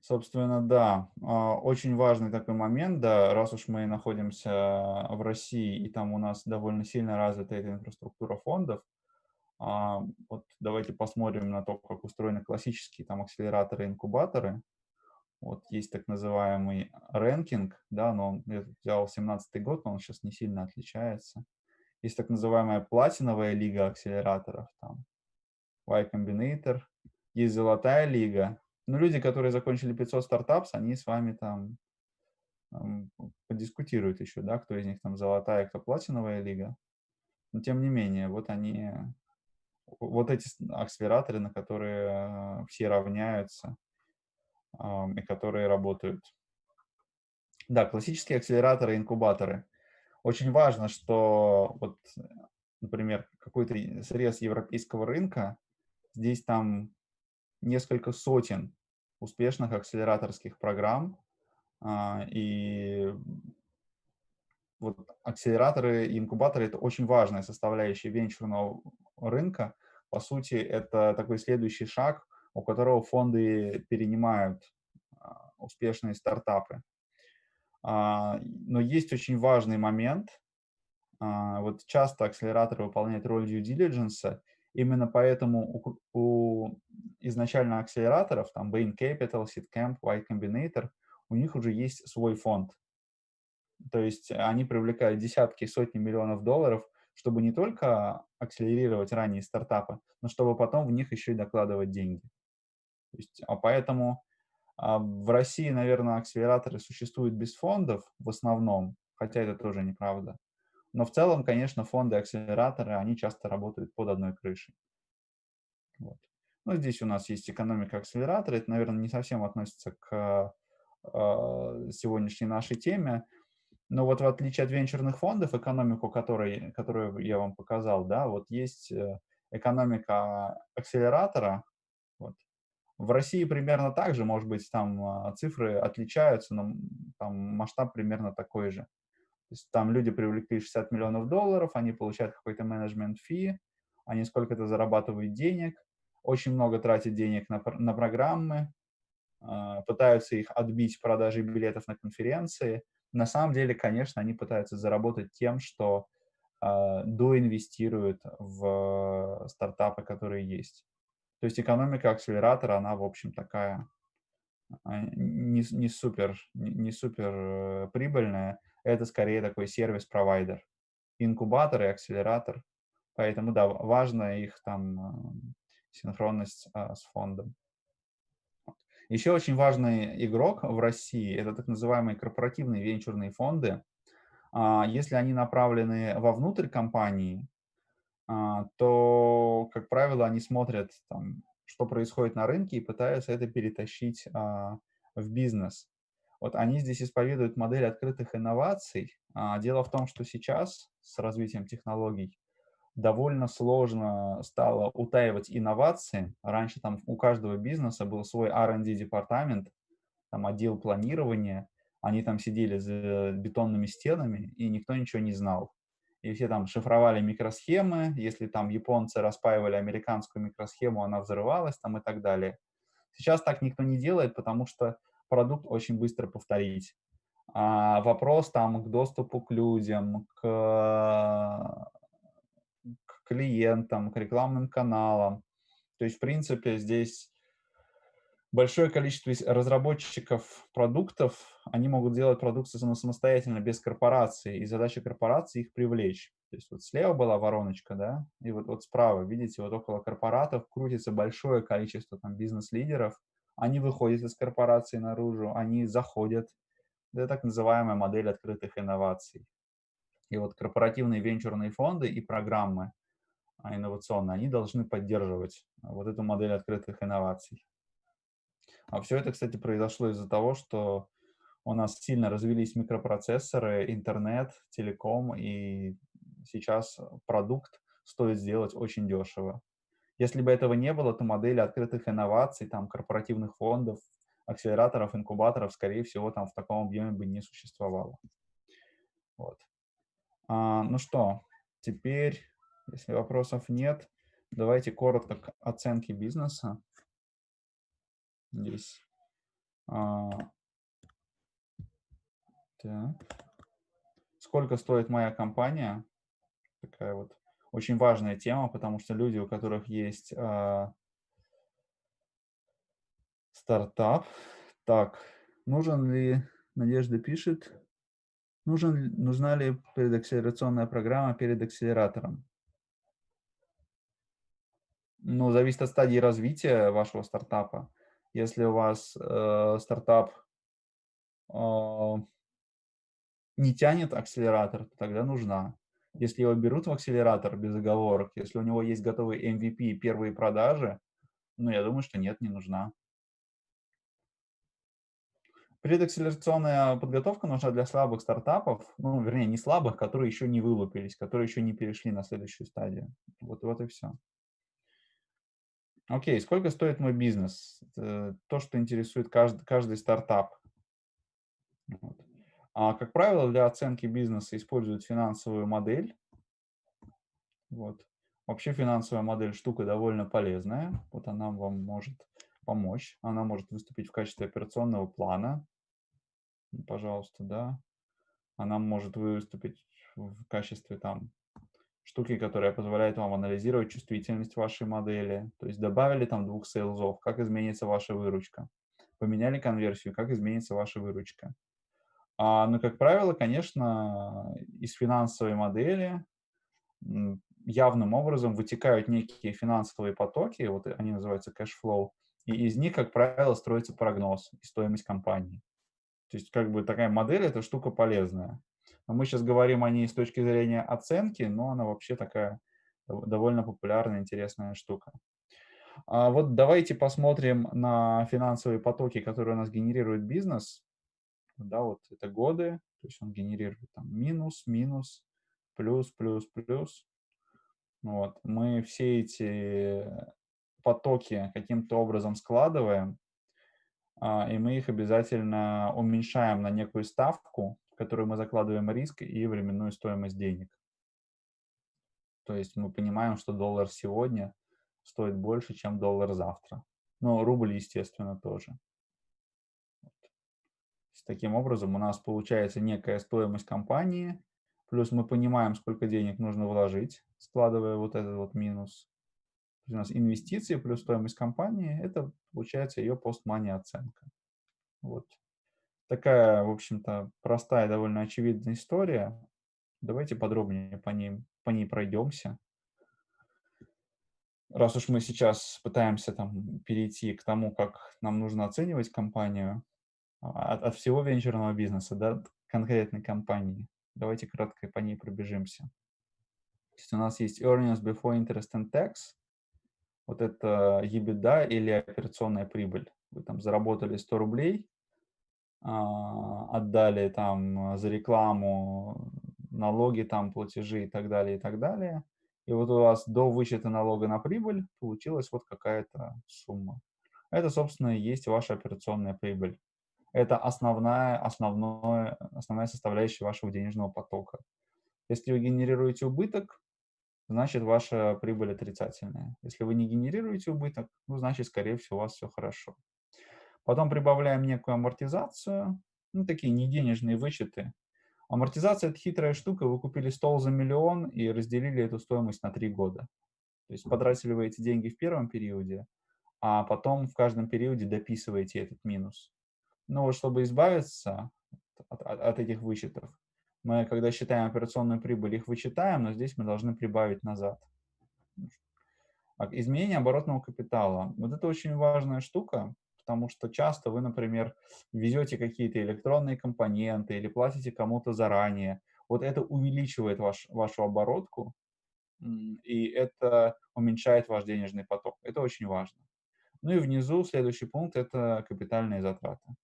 Собственно, да, очень важный такой момент, да, раз уж мы находимся в России, и там у нас довольно сильно развита эта инфраструктура фондов, вот давайте посмотрим на то, как устроены классические там акселераторы и инкубаторы. Вот есть так называемый рэнкинг, да, но я тут взял 17-й год, но он сейчас не сильно отличается. Есть так называемая платиновая лига акселераторов, там, Y Combinator, есть золотая лига. Но люди, которые закончили 500 стартапс, они с вами там подискутируют еще, да, кто из них там золотая, кто платиновая лига. Но тем не менее, вот они, вот эти акселераторы, на которые все равняются и которые работают. Да, классические акселераторы и инкубаторы. Очень важно, что вот, например, какой-то срез европейского рынка, здесь там несколько сотен успешных акселераторских программ, и вот акселераторы и инкубаторы — это очень важная составляющая венчурного рынка. По сути, это такой следующий шаг, у которого фонды перенимают успешные стартапы. Но есть очень важный момент. Вот часто акселераторы выполняют роль due diligence, именно поэтому у изначально акселераторов, там Bain Capital, Seedcamp, Y Combinator, у них уже есть свой фонд. То есть они привлекают десятки и сотни миллионов долларов, чтобы не только акселерировать ранние стартапы, но чтобы потом в них еще и докладывать деньги. То есть, поэтому в России, наверное, акселераторы существуют без фондов в основном, хотя это тоже неправда. Но в целом, конечно, фонды и акселераторы, они часто работают под одной крышей. Вот. Ну, здесь у нас есть экономика акселератора. Это, наверное, не совсем относится к сегодняшней нашей теме. Но вот в отличие от венчурных фондов, экономику, которую я вам показал, да, вот есть экономика акселератора. Вот. В России примерно так же, может быть, там цифры отличаются, но там масштаб примерно такой же. То есть там люди привлекли 60 миллионов долларов, они получают какой-то менеджмент-фи, они сколько-то зарабатывают денег, очень много тратят денег на программы, пытаются их отбить продажей билетов на конференции. На самом деле, конечно, они пытаются заработать тем, что доинвестируют в стартапы, которые есть. То есть экономика акселератора, она, в общем, такая не супер прибыльная. Это скорее такой сервис-провайдер. Инкубатор и акселератор. Поэтому, да, важна их там синхронность с фондом. Еще очень важный игрок в России — это так называемые корпоративные венчурные фонды. Если они направлены вовнутрь компании, то, как правило, они смотрят, там, что происходит на рынке и пытаются это перетащить в бизнес. Вот они здесь исповедуют модель открытых инноваций. Дело в том, что сейчас с развитием технологий довольно сложно стало утаивать инновации. Раньше там у каждого бизнеса был свой R&D-департамент, там отдел планирования. Они там сидели за бетонными стенами, и никто ничего не знал. И все там шифровали микросхемы. Если там японцы распаивали американскую микросхему, она взрывалась там и так далее. Сейчас так никто не делает, потому что продукт очень быстро повторить. Вопрос там к доступу к людям, к клиентам, к рекламным каналам. То есть, в принципе, здесь большое количество разработчиков продуктов, они могут делать продукты самостоятельно, без корпорации, и задача корпорации их привлечь. То есть вот слева была вороночка, да, и вот справа, видите, вот около корпоратов крутится большое количество там бизнес-лидеров, они выходят из корпорации наружу, они заходят. Это так называемая модель открытых инноваций. И вот корпоративные венчурные фонды и программы инновационные, они должны поддерживать вот эту модель открытых инноваций. А все это, кстати, произошло из-за того, что у нас сильно развились микропроцессоры, интернет, телеком, и сейчас продукт стоит сделать очень дешево. Если бы этого не было, то модели открытых инноваций, там, корпоративных фондов, акселераторов, инкубаторов, скорее всего, там в таком объеме бы не существовало. Вот. Ну что, теперь, если вопросов нет, давайте коротко к оценке бизнеса. Здесь. Так. Сколько стоит моя компания? Такая вот очень важная тема, потому что люди, у которых есть стартап. Так, нужен ли, Надежда пишет, нужна ли предакселерационная программа перед акселератором? Ну, зависит от стадии развития вашего стартапа. Если у вас стартап не тянет акселератор, то тогда нужна. Если его берут в акселератор без оговорок, если у него есть готовый MVP и первые продажи, ну, я думаю, что нет, не нужна. Предакселерационная подготовка нужна для слабых стартапов, ну, вернее, не слабых, которые еще не вылупились, которые еще не перешли на следующую стадию. Вот и все. Окей, сколько стоит мой бизнес? Это то, что интересует каждый стартап. Вот. Как правило, для оценки бизнеса используют финансовую модель. Вот. Вообще финансовая модель штука довольно полезная. Вот она вам может помочь. Она может выступить в качестве операционного плана. Пожалуйста, да. Она может выступить в качестве там штуки, которая позволяет вам анализировать чувствительность вашей модели. То есть добавили там 2 сейлзов, как изменится ваша выручка. Поменяли конверсию, как изменится ваша выручка. Но, как правило, конечно, из финансовой модели явным образом вытекают некие финансовые потоки, вот они называются кэшфлоу, и из них, как правило, строится прогноз и стоимость компании. То есть как бы такая модель — это штука полезная. Но мы сейчас говорим о ней с точки зрения оценки, но она вообще такая довольно популярная, интересная штука. Вот давайте посмотрим на финансовые потоки, которые у нас генерирует бизнес. да, вот это годы, то есть он генерирует там минус, минус, плюс, плюс, плюс. Вот. Мы все эти потоки каким-то образом складываем, и мы их обязательно уменьшаем на некую ставку, в которую мы закладываем риск и временную стоимость денег. То есть мы понимаем, что доллар сегодня стоит больше, чем доллар завтра. Ну, рубль, естественно, тоже. Таким образом, у нас получается некая стоимость компании, плюс мы понимаем, сколько денег нужно вложить, складывая вот этот вот минус. То есть у нас инвестиции плюс стоимость компании, это получается ее post-money оценка. Вот. Такая, в общем-то, простая, довольно очевидная история. Давайте подробнее по ней пройдемся. Раз уж мы сейчас пытаемся там перейти к тому, как нам нужно оценивать компанию, от всего венчурного бизнеса до конкретной компании. Давайте кратко по ней пробежимся. То есть у нас есть earnings before interest and tax. Вот это EBITDA или операционная прибыль. Вы там заработали 100 рублей, отдали там за рекламу, налоги, там платежи и так далее, и так далее. И вот у вас до вычета налога на прибыль получилась вот какая-то сумма. Это, собственно, и есть ваша операционная прибыль. Это основная составляющая вашего денежного потока. Если вы генерируете убыток, значит, ваша прибыль отрицательная. Если вы не генерируете убыток, ну, значит, скорее всего, у вас все хорошо. Потом прибавляем некую амортизацию, ну, такие неденежные вычеты. Амортизация – это хитрая штука. Вы купили стол за 1 000 000 и разделили эту стоимость на 3 года. То есть потратили вы эти деньги в первом периоде, а потом в каждом периоде дописываете этот минус. Ну вот, чтобы избавиться от этих вычетов, мы, когда считаем операционную прибыль, их вычитаем, но здесь мы должны прибавить назад. Изменение оборотного капитала. Вот это очень важная штука, потому что часто вы, например, везете какие-то электронные компоненты или платите кому-то заранее. Вот это увеличивает вашу оборотку, и это уменьшает ваш денежный поток. Это очень важно. Ну и внизу следующий пункт – это капитальные затраты.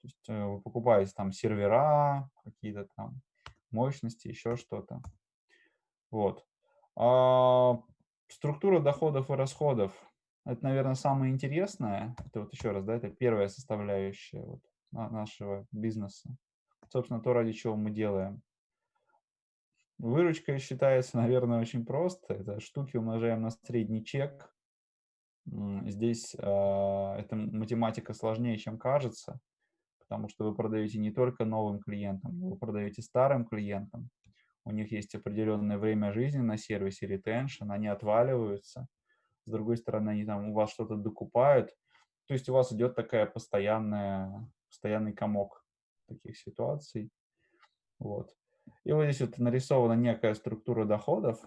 То есть вы покупаете там сервера, какие-то там мощности, еще что-то. Вот. Структура доходов и расходов. Это, наверное, самое интересное. Это вот еще раз, да, это первая составляющая вот нашего бизнеса. Собственно, то, ради чего мы делаем. Выручка считается, наверное, очень просто. Это штуки умножаем на средний чек. Здесь эта математика сложнее, чем кажется, потому что вы продаете не только новым клиентам, вы продаете старым клиентам. У них есть определенное время жизни на сервисе, ретеншн, они отваливаются. С другой стороны, они там у вас что-то докупают. То есть у вас идет такая постоянный комок таких ситуаций. Вот. И вот здесь вот нарисована некая структура доходов.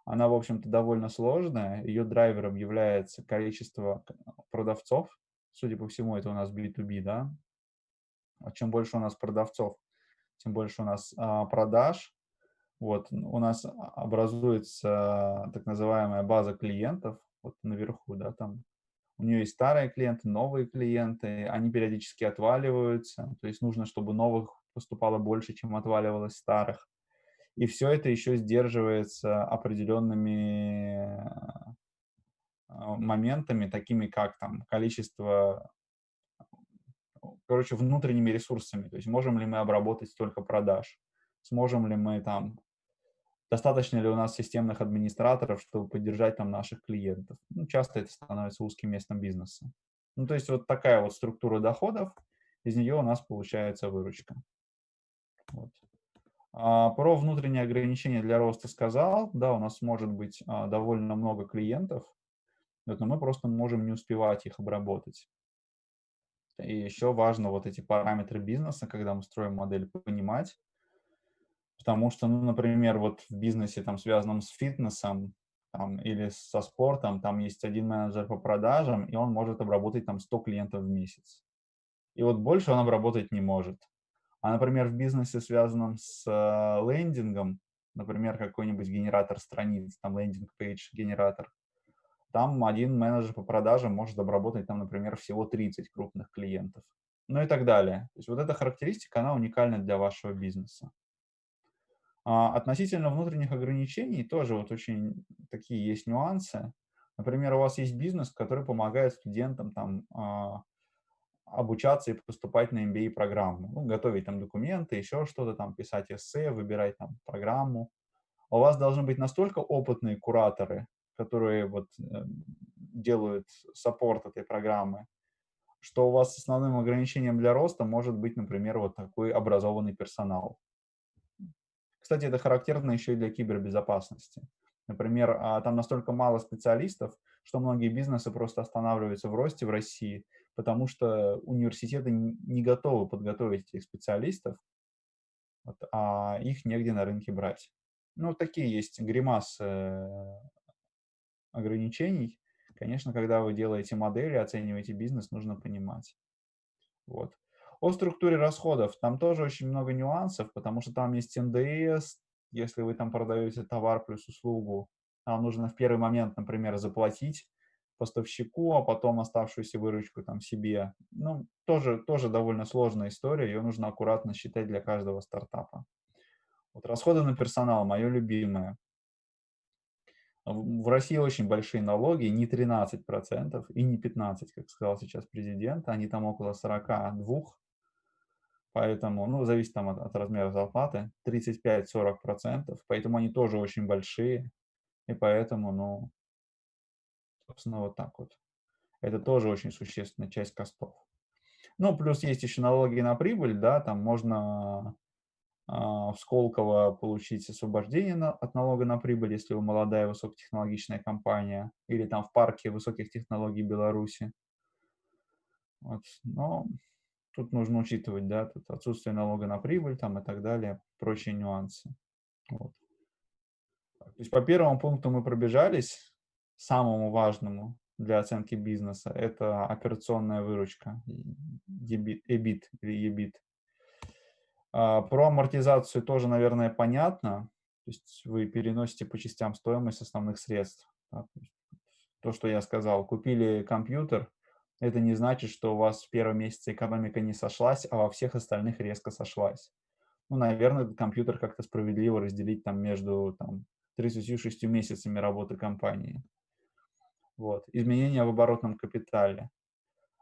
Она, в общем-то, довольно сложная. Ее драйвером является количество продавцов. Судя по всему, это у нас B2B, да? Чем больше у нас продавцов, тем больше у нас продаж. Вот, у нас образуется так называемая база клиентов, вот наверху, да, там у нее есть старые клиенты, новые клиенты, они периодически отваливаются, то есть нужно, чтобы новых поступало больше, чем отваливалось старых. И все это еще сдерживается определенными моментами, такими как там количество, короче, внутренними ресурсами. То есть можем ли мы обработать столько продаж, сможем ли мы там, достаточно ли у нас системных администраторов, чтобы поддержать там наших клиентов. Ну, часто это становится узким местом бизнеса. Ну, то есть вот такая вот структура доходов, из нее у нас получается выручка. Вот. Про внутренние ограничения для роста сказал. Да, у нас может быть довольно много клиентов, но мы просто можем не успевать их обработать. И еще важно вот эти параметры бизнеса, когда мы строим модель, понимать, потому что, ну, например, вот в бизнесе, там, связанном с фитнесом там, или со спортом, там есть один менеджер по продажам, и он может обработать там 100 клиентов в месяц. И вот больше он обработать не может. А, например, в бизнесе, связанном с лендингом, например, какой-нибудь генератор страниц, там лендинг-пейдж генератор, там один менеджер по продажам может обработать, там, например, всего 30 крупных клиентов. ну и так далее. То есть вот эта характеристика, она уникальна для вашего бизнеса. Относительно внутренних ограничений тоже вот очень такие есть нюансы. Например, у вас есть бизнес, который помогает студентам там обучаться и поступать на MBA-программу, ну, готовить там документы, еще что-то там, писать эссе, выбирать там программу. У вас должны быть настолько опытные кураторы, которые вот делают саппорт этой программы, что у вас основным ограничением для роста может быть, например, вот такой образованный персонал. Кстати, это характерно еще и для кибербезопасности. Например, там настолько мало специалистов, что многие бизнесы просто останавливаются в росте в России, потому что университеты не готовы подготовить этих специалистов, вот, а их негде на рынке брать. Ну, такие есть гримасы ограничений. Конечно, когда вы делаете модели, оцениваете бизнес, нужно понимать. Вот. О структуре расходов. Там тоже очень много нюансов, потому что там есть НДС, если вы там продаете товар плюс услугу, там нужно в первый момент, например, заплатить поставщику, а потом оставшуюся выручку там себе. Ну, тоже довольно сложная история, ее нужно аккуратно считать для каждого стартапа. Вот расходы на персонал, мое любимое. В России очень большие налоги, не 13% и не 15%, как сказал сейчас президент, они там около 42%. Поэтому, ну, зависит там от размера зарплаты, 35-40%, поэтому они тоже очень большие, и поэтому, ну, собственно, вот так вот. Это тоже очень существенная часть костов. Ну, плюс есть еще налоги на прибыль, да, там можно в Сколково получить освобождение от налога на прибыль, если вы молодая высокотехнологичная компания, или там в парке высоких технологий Беларуси. Вот. Но тут нужно учитывать, да, тут отсутствие налога на прибыль там и так далее, прочие нюансы. Вот. То есть по первому пункту мы пробежались, самому важному для оценки бизнеса, это операционная выручка, EBIT или EBIT. Про амортизацию тоже, наверное, понятно. То есть вы переносите по частям стоимость основных средств. Да, то, что я сказал, купили компьютер, это не значит, что у вас в первом месяце экономика не сошлась, а во всех остальных резко сошлась. Ну, наверное, этот компьютер как-то справедливо разделить там между там, 36 месяцами работы компании. Вот. Изменения в оборотном капитале.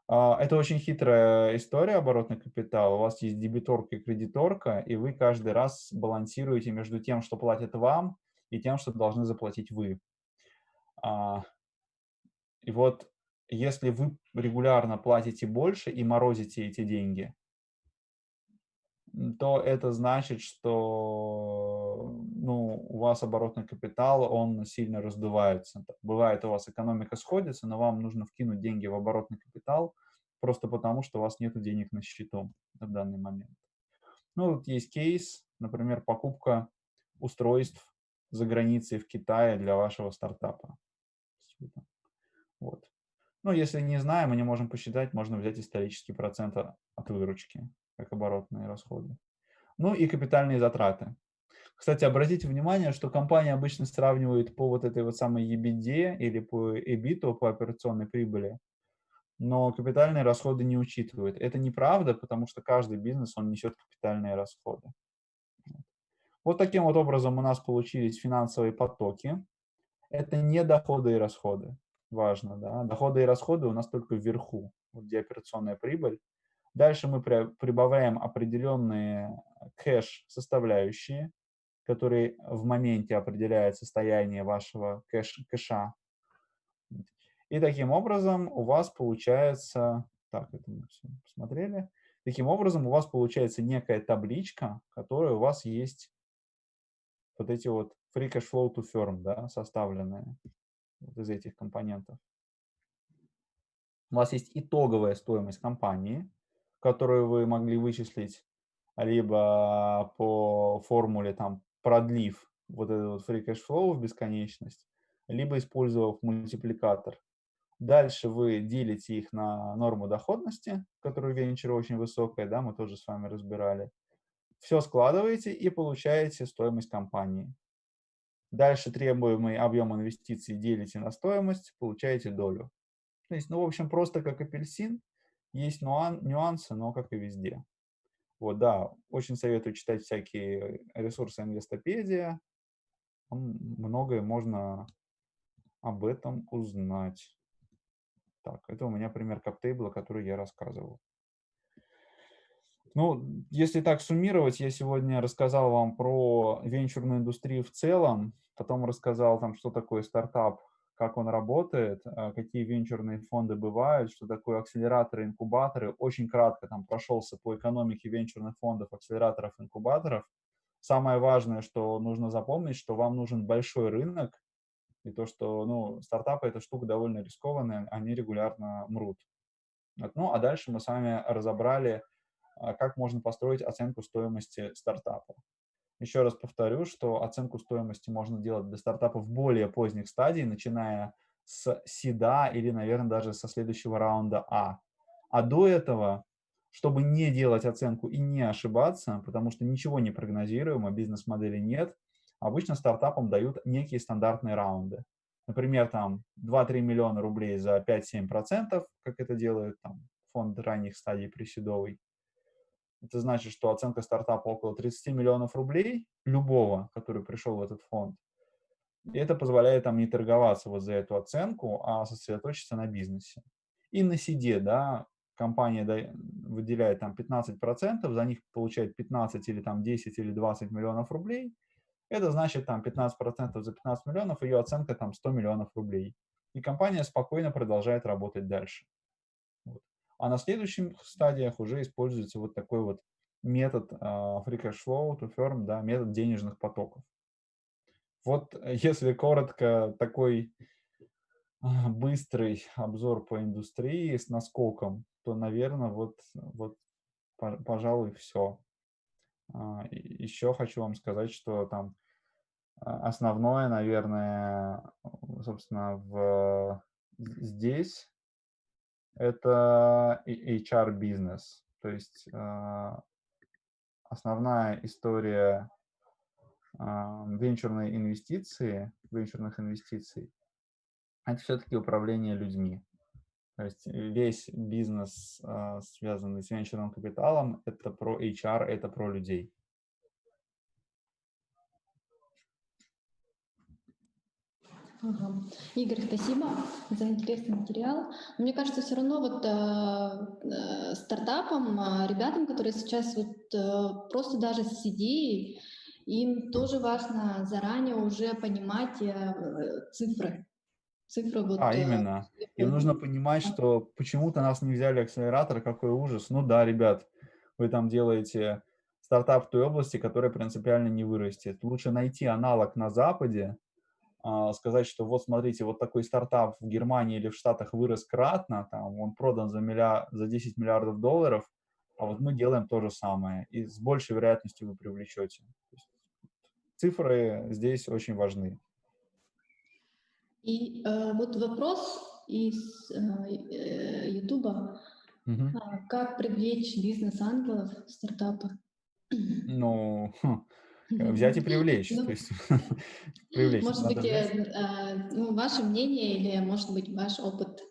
Это очень хитрая история, оборотный капитал. У вас есть дебиторка и кредиторка, и вы каждый раз балансируете между тем, что платят вам, и тем, что должны заплатить вы. А, И вот если вы регулярно платите больше и морозите эти деньги, то это значит, что ну, у вас оборотный капитал, он сильно раздувается. Бывает, у вас экономика сходится, но вам нужно вкинуть деньги в оборотный капитал просто потому, что у вас нет денег на счету в данный момент. Ну, вот есть кейс, например, покупка устройств за границей в Китае для вашего стартапа. Вот. Ну, если не знаем, мы не можем посчитать, можно взять исторический процент от выручки, как оборотные расходы. Ну и капитальные затраты. Кстати, обратите внимание, что компания обычно сравнивает по вот этой вот самой EBITDA или по EBIT, по операционной прибыли, но капитальные расходы не учитывают. Это неправда, потому что каждый бизнес, он несет капитальные расходы. Вот таким вот образом у нас получились финансовые потоки. Это не доходы и расходы. Важно, да. Доходы и расходы у нас только вверху, вот где операционная прибыль. Дальше мы прибавляем определенные кэш-составляющие, которые в моменте определяют состояние вашего кэша. И таким образом у вас получается, так, это мы все посмотрели, таким образом у вас получается некая табличка, в которой у вас есть вот эти вот free cash flow to firm, да, составленные вот из этих компонентов. У вас есть итоговая стоимость компании, которую вы могли вычислить либо по формуле, там, продлив вот этот вот free cash flow в бесконечность, либо использовав мультипликатор. Дальше вы делите их на норму доходности, которая у венчура очень высокая, да, мы тоже с вами разбирали. Все складываете и получаете стоимость компании. Дальше требуемый объем инвестиций делите на стоимость, получаете долю. То есть, ну, в общем, просто как апельсин, Есть нюансы, но как и везде. Вот, да, очень советую читать всякие ресурсы Инвестопедия. Там многое можно об этом узнать. Так, это у меня пример каптейбла, который я рассказывал. Ну, если так суммировать, я сегодня рассказал вам про венчурную индустрию в целом, потом рассказал там, что такое стартап, как он работает, какие венчурные фонды бывают, что такое акселераторы, инкубаторы. Очень кратко там прошелся по экономике венчурных фондов, акселераторов, инкубаторов. Самое важное, что нужно запомнить, что вам нужен большой рынок, и то, что, ну, стартапы — это штука довольно рискованная, они регулярно мрут. Вот. Ну, а дальше мы с вами разобрали, как можно построить оценку стоимости стартапа. Еще раз повторю, что оценку стоимости можно делать для стартапов более поздних стадий, начиная с сида или, наверное, даже со следующего раунда А. А до этого, чтобы не делать оценку и не ошибаться, потому что ничего не прогнозируемо, бизнес-модели нет, обычно стартапам дают некие стандартные раунды. Например, там 2-3 миллиона рублей за 5-7%, как это делает там фонд ранних стадий пресидовый. Это значит, что оценка стартапа около 30 миллионов рублей, любого, который пришел в этот фонд. И это позволяет там не торговаться вот за эту оценку, а сосредоточиться на бизнесе. И на сиде, да, компания выделяет там 15%, за них получает 15 или там 10 или 20 миллионов рублей. Это значит там 15% за 15 миллионов, ее оценка там 100 миллионов рублей. И компания спокойно продолжает работать дальше. Вот. А на следующих стадиях уже используется вот такой вот метод free cash flow to firm, да, метод денежных потоков. Вот если коротко, такой быстрый обзор по индустрии с наскоком, то, наверное, вот пожалуй, все. Еще хочу вам сказать, что там основное, наверное, собственно, здесь это HR-бизнес. То есть основная история венчурных инвестиций, это все-таки управление людьми. То есть весь бизнес, связанный с венчурным капиталом, это про HR, это про людей. Ага. Игорь, спасибо за интересный материал. Но мне кажется, все равно вот стартапам, ребятам, которые сейчас вот просто даже с идеей, им тоже важно заранее уже понимать цифры. Цифры вот. Именно. Им Цифры. нужно понимать, что почему-то нас не взяли акселератор, какой ужас. Ну да, ребят, вы там делаете стартап в той области, которая принципиально не вырастет. Лучше найти аналог на Западе, сказать, что вот смотрите, вот такой стартап в Германии или в Штатах вырос кратно, там, он продан за 10 миллиардов долларов, а вот мы делаем то же самое, и с большей вероятностью вы привлечете. То есть цифры здесь очень важны. И вот вопрос из Ютуба. Мгм. Как привлечь бизнес-ангелов в стартапы? Ну, взять и привлечь. То Ну, есть привлечь. может Надо быть, взять. ну, ваше мнение или, может быть, ваш опыт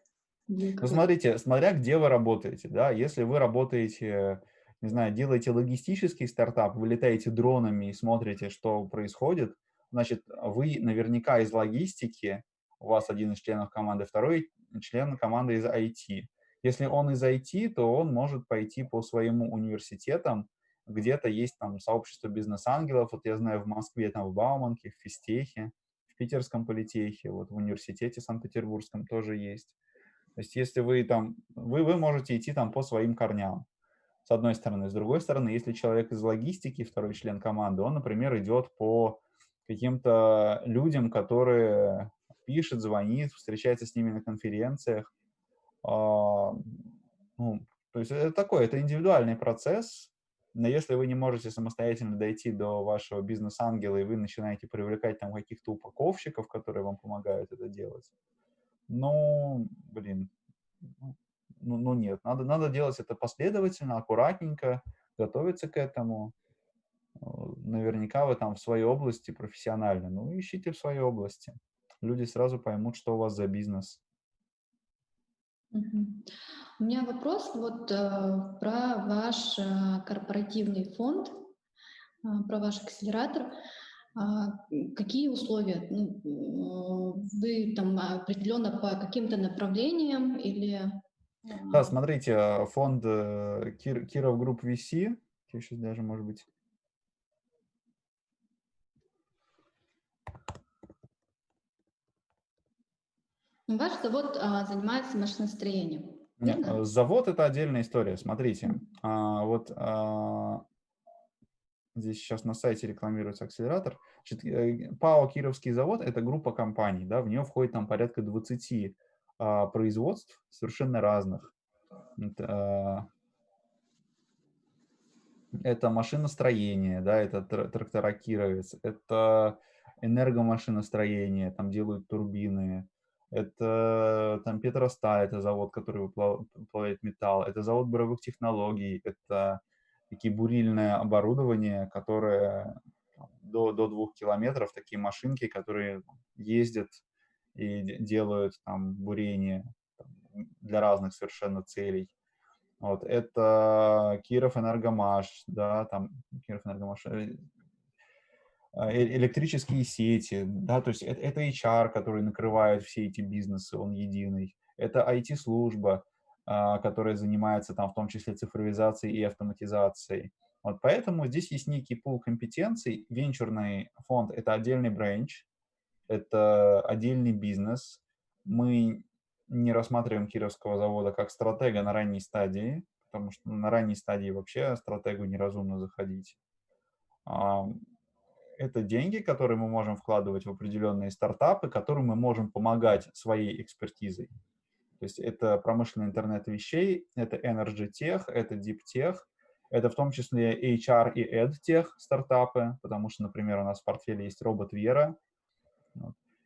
был Ну, какой-то? смотрите, смотря где вы работаете, да, если вы работаете, не знаю, делаете логистический стартап, вы летаете дронами и смотрите, что происходит, значит, вы наверняка из логистики, у вас один из членов команды, второй член команды из IT. Если он из IT, то он может пойти по своим университетам, где-то есть там сообщество бизнес-ангелов, вот я знаю в Москве, там в Бауманке, в Физтехе, в Питерском политехе, вот в университете Санкт-Петербургском тоже есть. То есть если вы там, вы можете идти там по своим корням, с одной стороны. С другой стороны, если человек из логистики, второй член команды, он, например, идет по каким-то людям, которые пишет, звонит, встречается с ними на конференциях. Ну, то есть это такой, это индивидуальный процесс, но если вы не можете самостоятельно дойти до вашего бизнес-ангела, и вы начинаете привлекать там каких-то упаковщиков, которые вам помогают это делать, ну, блин, ну нет, надо делать это последовательно, аккуратненько, готовиться к этому. Наверняка вы там в своей области профессионально. Ну, ищите в своей области. Люди сразу поймут, что у вас за бизнес. Мгм. У меня вопрос вот про ваш корпоративный фонд, про ваш акселератор. Какие условия? Ну, вы там определенно по каким-то направлениям или... Да, смотрите, фонд Киров Групп VC, я сейчас даже, может быть, Ваш завод занимается машиностроением, верно? завод — это отдельная история. Смотрите, здесь сейчас на сайте рекламируется акселератор. Значит, ПАО «Кировский завод» — это группа компаний, да, в нее входит там порядка 20 производств совершенно разных. Это машиностроение, да, это тракторокировец, это энергомашиностроение, там делают турбины, это там Петросталь, это завод, который выплавляет металл, это завод буровых технологий, это такие бурильное оборудование, которое до 2 километров, такие машинки, которые ездят и делают там бурение для разных совершенно целей. Вот, это Киров Энергомаш, да, там Киров Энергомаш, электрические сети, да, то есть это HR, который накрывает все эти бизнесы, он единый. Это IT-служба, которая занимается там в том числе цифровизацией и автоматизацией. Вот поэтому здесь есть некий пул компетенций. Венчурный фонд — это отдельный бренч, это отдельный бизнес. Мы не рассматриваем Кировского завода как стратега на ранней стадии, потому что на ранней стадии вообще стратегу неразумно заходить. Это деньги, которые мы можем вкладывать в определенные стартапы, которым мы можем помогать своей экспертизой. То есть это промышленный интернет вещей, это Energy Tech, это Deep Tech, это в том числе HR и EdTech стартапы, потому что, например, у нас в портфеле есть робот Вера.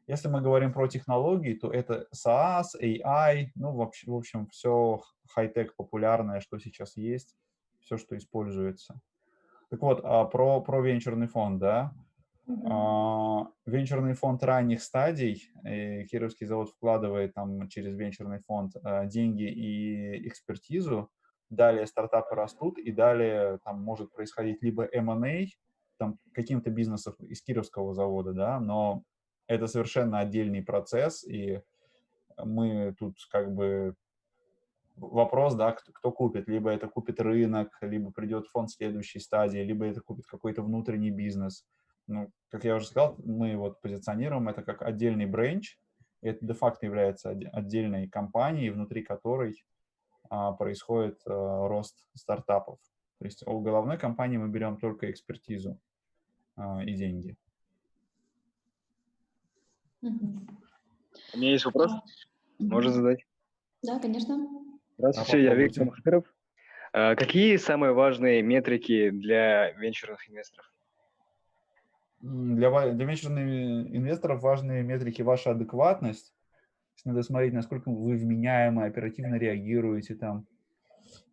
Если мы говорим про технологии, то это SaaS, AI, ну, в общем, все хай-тек популярное, что сейчас есть, все, что используется. Так вот, про венчурный фонд, да. Венчурный фонд ранних стадий, Кировский завод вкладывает там через венчурный фонд деньги и экспертизу, далее стартапы растут, и далее там может происходить либо M&A, там каким-то бизнесом из Кировского завода, да, но это совершенно отдельный процесс, и мы тут как бы вопрос, да, кто купит, либо это купит рынок, либо придет фонд следующей стадии, либо это купит какой-то внутренний бизнес. Ну, как я уже сказал, мы вот позиционируем это как отдельный бренч, и это де-факто является отдельной компанией, внутри которой происходит рост стартапов. То есть у головной компании мы берем только экспертизу и деньги. У меня есть вопрос. Можно задать? Да, конечно. Здравствуйте, я Виктор Махтыров. Какие самые важные метрики для венчурных инвесторов? Для венчурных инвесторов важные метрики — ваша адекватность. Надо смотреть, насколько вы вменяемы, оперативно реагируете, там,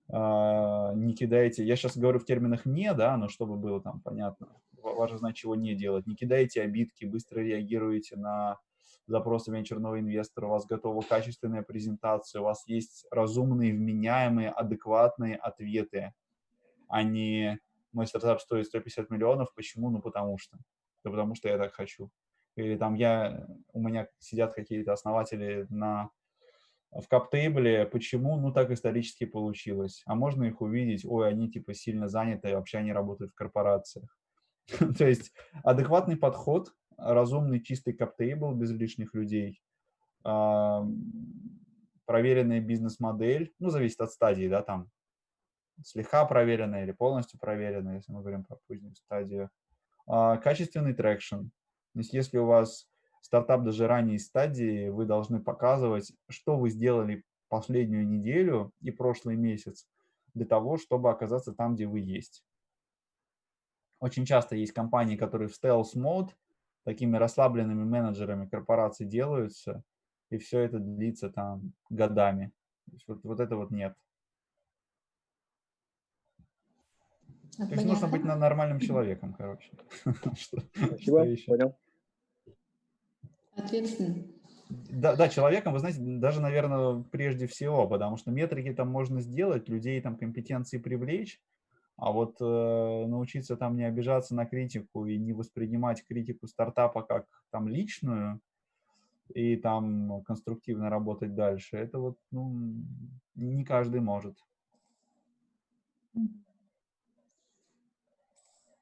не кидаете. Я сейчас говорю в терминах «не», да, но чтобы было там понятно. Важно знать, чего не делать. Не кидаете обидки, быстро реагируете на запросы венчурного инвестора, у вас готова качественная презентация, у вас есть разумные, вменяемые, адекватные ответы, а не «мой стартап стоит 150 миллионов, почему? Ну, потому что». Да потому что я так хочу. Или там у меня сидят какие-то основатели в каптейбле, почему? Ну, так исторически получилось. А можно их увидеть, ой, они типа сильно заняты, вообще они работают в корпорациях. То есть адекватный подход, разумный чистый каптейбл без лишних людей, проверенная бизнес-модель, ну, зависит от стадии, да, там, слегка проверенная или полностью проверенная, если мы говорим про позднюю стадию. Качественный трекшн. То есть если у вас стартап даже ранней стадии, вы должны показывать, что вы сделали последнюю неделю и прошлый месяц для того, чтобы оказаться там, где вы есть. Очень часто есть компании, которые в стелс-мод, такими расслабленными менеджерами корпораций делаются, и все это длится там годами. Вот это вот нет. То есть нужно быть нормальным человеком, короче. Спасибо, понял. Ответственным. Да, да, человеком, вы знаете, даже, наверное, прежде всего, потому что метрики там можно сделать, людей там компетенции привлечь, а вот научиться там не обижаться на критику и не воспринимать критику стартапа как там личную и там конструктивно работать дальше, это вот, ну, не каждый может.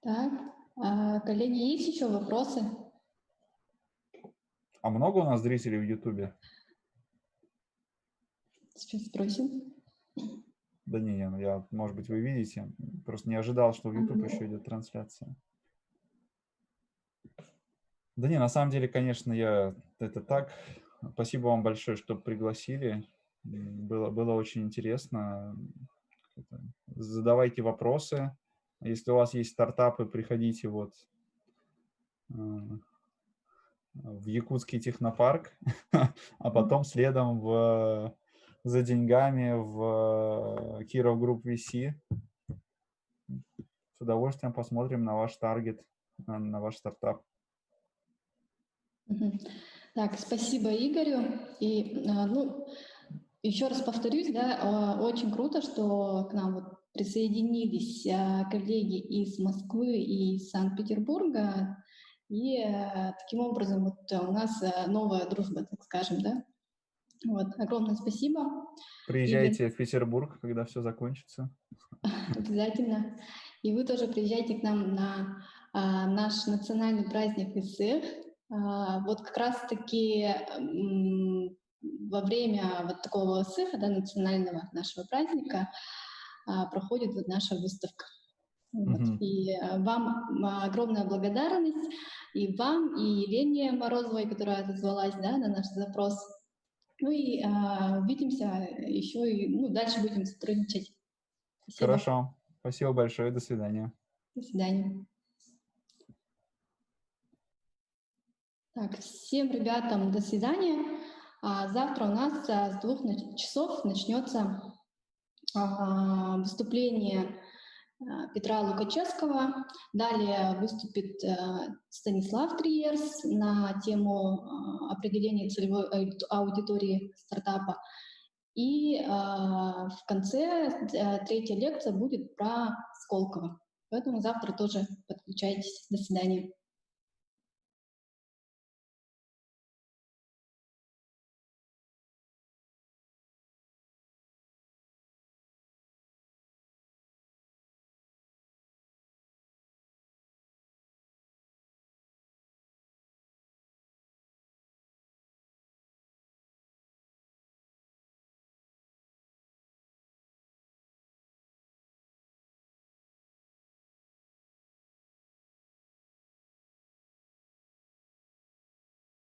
Так, коллеги, есть еще вопросы? А много у нас зрителей в Ютубе? Сейчас спросим. Да не, ну я, может быть, вы видите, просто не ожидал, что в YouTube еще идет трансляция. Да не, на самом деле, конечно, это так. Спасибо вам большое, что пригласили. Было очень интересно. Задавайте вопросы. Если у вас есть стартапы, приходите вот в Якутский технопарк, а потом следом за деньгами в Kirov Group VC. С удовольствием посмотрим на ваш таргет, на ваш стартап. Так, спасибо Игорю. И, ну, еще раз повторюсь, да, очень круто, что к нам вот присоединились коллеги из Москвы и из Санкт-Петербурга. И таким образом вот у нас новая дружба, так скажем, да. Вот, огромное спасибо. Приезжайте в Петербург, когда все закончится. Обязательно. И вы тоже приезжайте к нам на наш национальный праздник ИСЭХ. Вот как раз-таки во время вот такого ИСЭХа, да, национального нашего праздника, проходит вот наша выставка. Вот. И вам огромная благодарность, и вам, и Елене Морозовой, которая отозвалась, да, на наш запрос. Ну и увидимся еще и дальше будем сотрудничать. Спасибо. Хорошо. Спасибо большое. До свидания. До свидания. Так, всем ребятам до свидания. Завтра у нас с 2 часов начнется выступление Петра Лукачевского. Далее выступит Станислав Триерс на тему определения целевой аудитории стартапа. И в конце третья лекция будет про Сколково. Поэтому завтра тоже подключайтесь. До свидания.